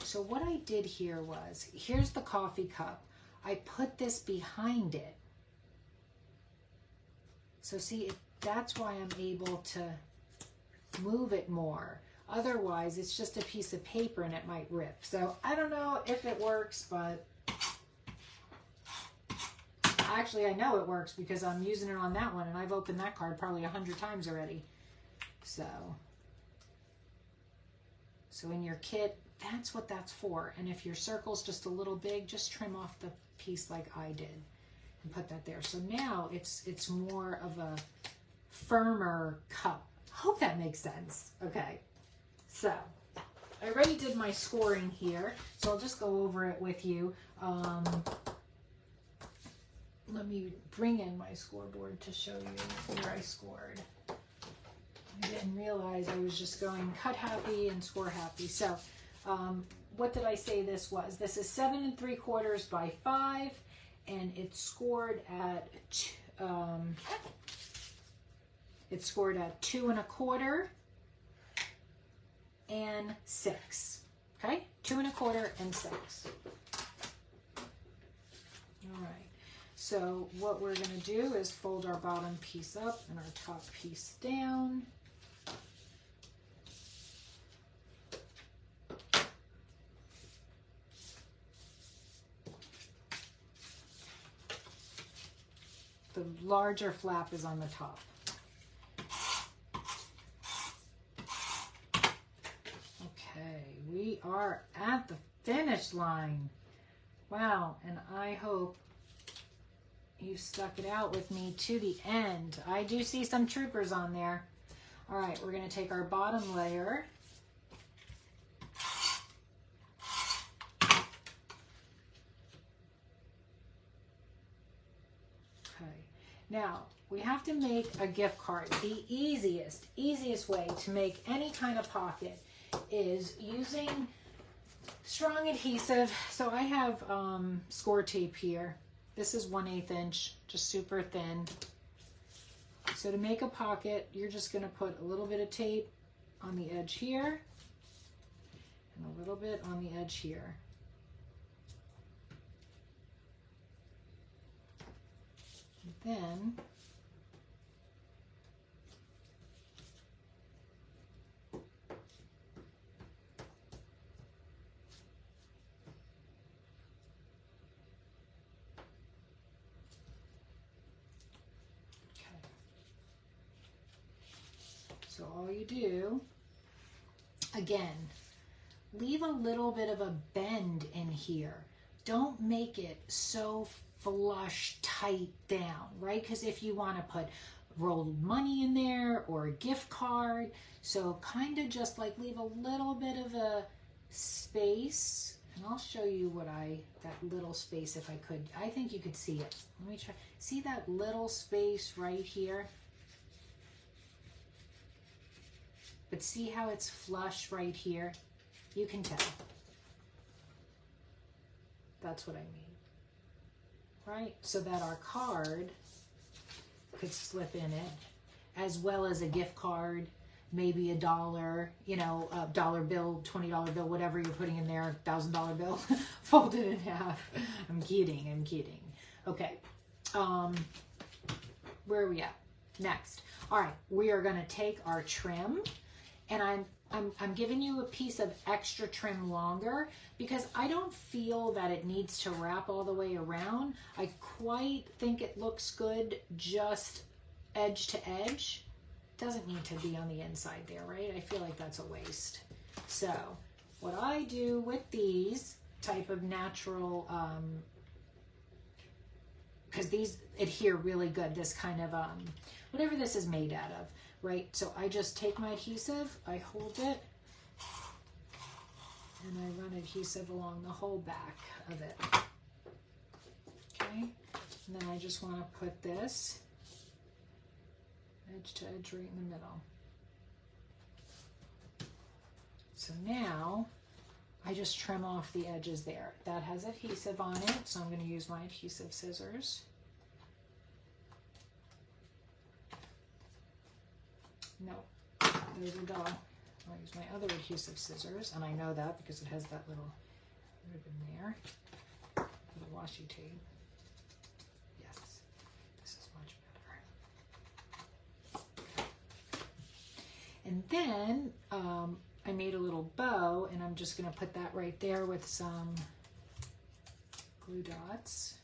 So what I did here was, here's the coffee cup. I put this behind it. So see, that's why I'm able to move it more. Otherwise, it's just a piece of paper and it might rip. So I don't know if it works, but actually I know it works because I'm using it on that one and I've opened that card probably 100 times already. So in your kit, that's what that's for. And if your circle's just a little big, just trim off the piece like I did and put that there. So now it's more of a firmer cup. Hope that makes sense. Okay, so I already did my scoring here, so I'll just go over it with you. Let me bring in my scoreboard to show you where I scored. I didn't realize I was just going cut happy and score happy. So what did I say this was? This is 7 3/4 by 5, and it's scored at 2 1/4 and 6. Okay, 2 1/4 and 6. All right. So what we're going to do is fold our bottom piece up and our top piece down. The larger flap is on the top. Okay, we are at the finish line. Wow, and I hope you stuck it out with me to the end. I do see some troopers on there. All right, we're going to take our bottom layer. Okay, now we have to make a gift card. The easiest way to make any kind of pocket is using strong adhesive. So I have score tape here. This is 1/8 inch, just super thin. So to make a pocket, you're just going to put a little bit of tape on the edge here and a little bit on the edge here. And then so all you do, again, leave a little bit of a bend in here. Don't make it so flush tight down, right? Because if you want to put rolled money in there or a gift card, so kind of just like leave a little bit of a space. And I'll show you what that little space, if I could. I think you could see it. Let me try. See that little space right here? But see how it's flush right here? You can tell. That's what I mean. Right? So that our card could slip in it, as well as a gift card, maybe $1, you know, a dollar bill, $20 bill, whatever you're putting in there, $1,000 bill, fold it in half. I'm kidding. Okay. Where are we at? Next. All right, we are going to take our trim, and I'm giving you a piece of extra trim longer because I don't feel that it needs to wrap all the way around. I quite think it looks good just edge to edge. Doesn't need to be on the inside there, right? I feel like that's a waste. So what I do with these type of natural, because these adhere really good, this kind of, whatever this is made out of, right? So I just take my adhesive, I hold it, and I run adhesive along the whole back of it. Okay, and then I just want to put this edge to edge right in the middle. So now I just trim off the edges there. That has adhesive on it, so I'm going to use my adhesive scissors. those are dull. I'll use my other adhesive scissors, and I know that because it has that little ribbon there. Little washi tape. Yes, this is much better. And then I made a little bow, and I'm just going to put that right there with some glue dots.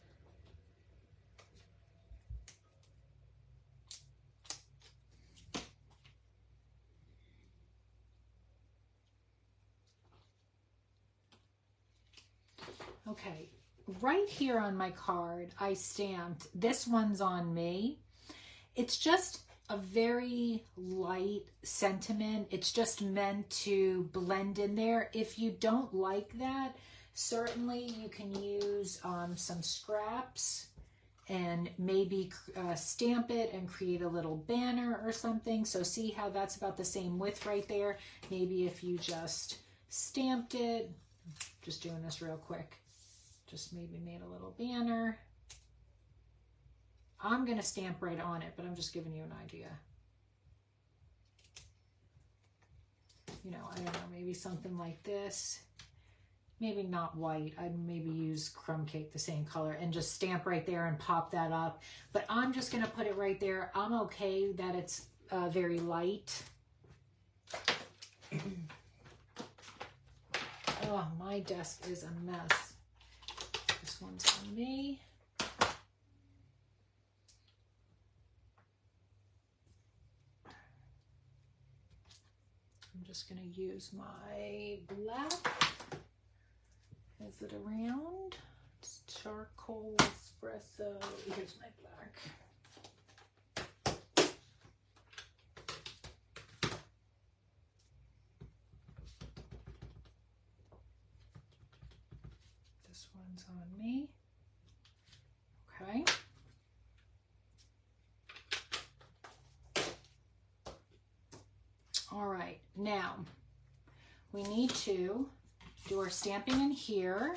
Okay, right here on my card, I stamped, "This one's on me." It's just a very light sentiment. It's just meant to blend in there. If you don't like that, certainly you can use some scraps and maybe stamp it and create a little banner or something. So see how that's about the same width right there? Maybe if you just stamped it, just doing this real quick, just maybe made a little banner. I'm going to stamp right on it, but I'm just giving you an idea. You know, I don't know, maybe something like this. Maybe not white. I'd maybe use crumb cake, the same color, and just stamp right there and pop that up. But I'm just going to put it right there. I'm okay that it's very light. Oh, my desk is a mess. This one's on me. I'm just going to use my black. Is it around? It's charcoal espresso. Here's my black. This one's on me. Okay. All right, now we need to do our stamping in here.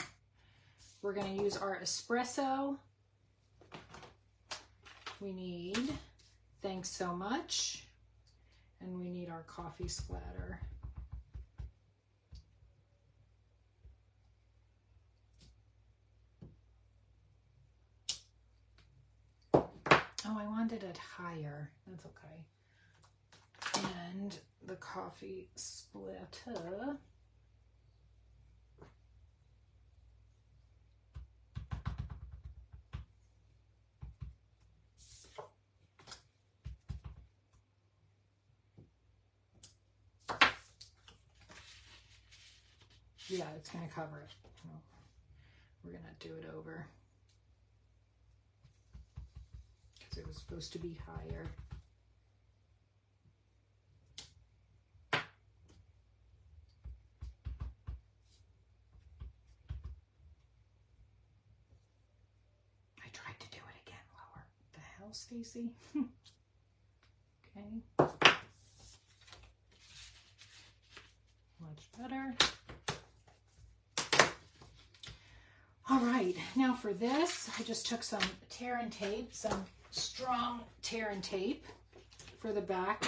We're going to use our espresso. We need "Thanks so much," and we need our coffee splatter. Oh, I wanted it higher. That's okay. And the coffee splatter. Yeah, it's going to cover it. We're going to do it over because it was supposed to be higher. I tried to do it again lower. What the hell, Stacy? Okay. Much better. All right, now for this, I just took some tear and tape, some strong tear and tape for the back.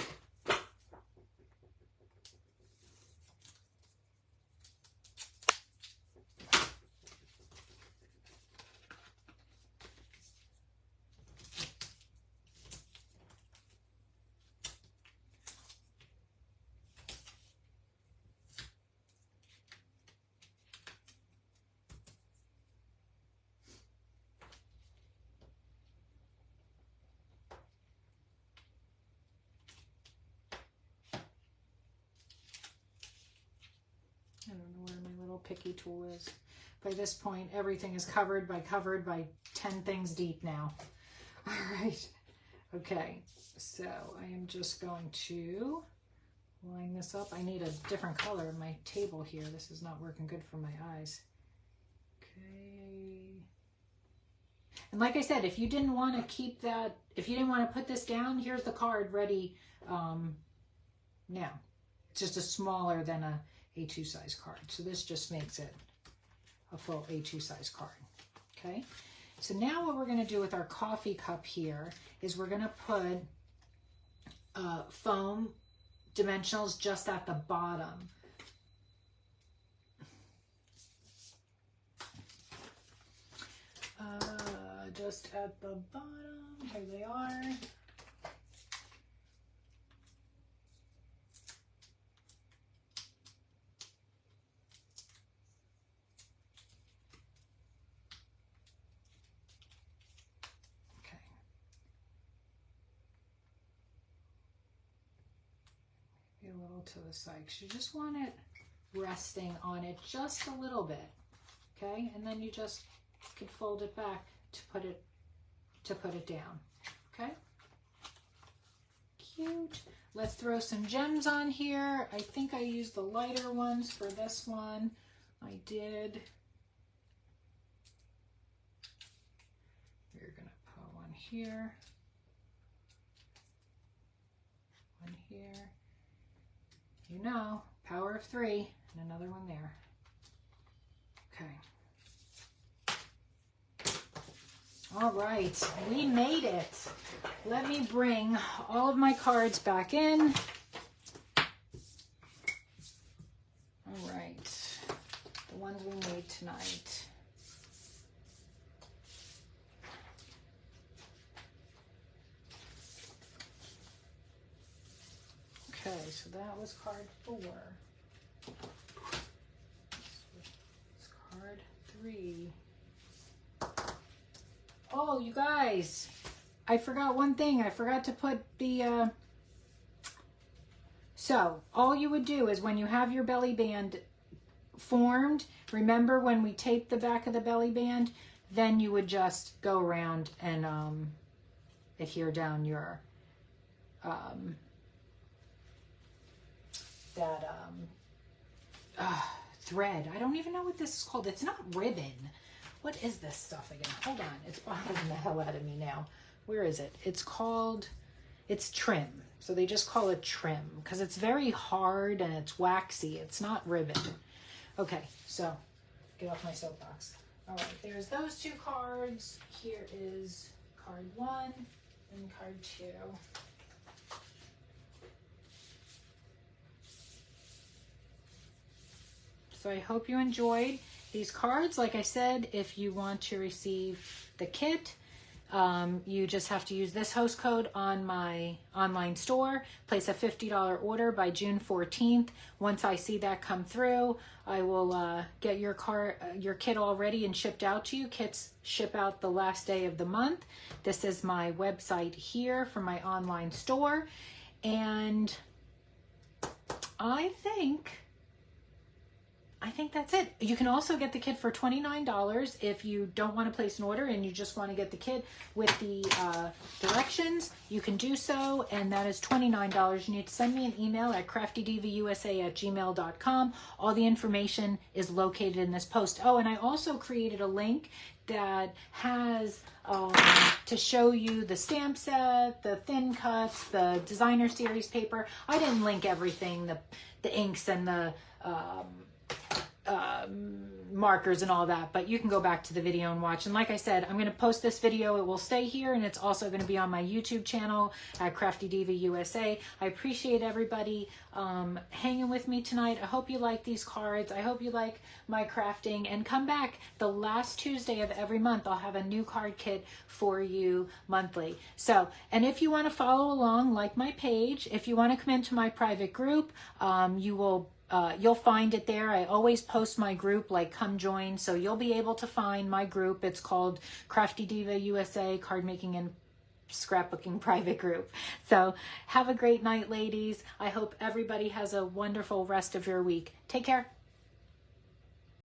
I don't know where my little picky tool is. By this point, everything is covered by 10 things deep now. All right. Okay, so I am just going to line this up. I need a different color in my table here. This is not working good for my eyes. Okay. And like I said, if you didn't want to keep that, if you didn't want to put this down, here's the card ready now. It's just a smaller than a A2 size card. So this just makes it a full A2 size card. Okay. So now what we're going to do with our coffee cup here is we're going to put foam dimensionals just at the bottom. Just at the bottom, here they are. Okay. Maybe a little to the side, because you just want it resting on it just a little bit, okay? And then you just could fold it back to put it down, okay? Cute. Let's throw some gems on here. I think I used the lighter ones for this one. I did. We're gonna put one here, one here. You know, power of 3, and another one there. Okay. All right, we made it. Let me bring all of my cards back in. All right, the ones we made tonight. Okay, so that was card 4. It's card 3. Oh, you guys, I forgot one thing. I forgot to put the, so all you would do is when you have your belly band formed, remember when we taped the back of the belly band, then you would just go around and adhere down your, thread. I don't even know what this is called. It's not ribbon. What is this stuff again? Hold on. It's bothering the hell out of me now. Where is it? It's called, it's trim. So they just call it trim because it's very hard and it's waxy. It's not ribbon. Okay, so get off my soapbox. All right, there's those 2 cards. Here is card 1 and card 2. So I hope you enjoyed these cards. Like I said, if you want to receive the kit, you just have to use this host code on my online store, place a $50 order by June 14th. Once I see that come through, I will get your kit all ready and shipped out to you. Kits ship out the last day of the month. This is my website here for my online store. And I think that's it. You can also get the kit for $29 if you don't want to place an order and you just want to get the kit with the directions. You can do so, and that is $29. You need to send me an email at craftydiva@gmail.com. All the information is located in this post. Oh, and I also created a link that has to show you the stamp set, the thin cuts, the designer series paper. I didn't link everything, the inks and the markers and all that, but you can go back to the video and watch. And like I said, I'm going to post this video. It will stay here, and it's also going to be on my YouTube channel at Crafty Diva USA. I appreciate everybody hanging with me tonight. I hope you like these cards. I hope you like my crafting, and come back the last Tuesday of every month. I'll have a new card kit for you monthly. So, and if you want to follow along, like my page, if you want to come into my private group, you'll find it there. I always post my group, like come join. So you'll be able to find my group. It's called Crafty Diva USA Card Making and Scrapbooking Private Group. So have a great night, ladies. I hope everybody has a wonderful rest of your week. Take care.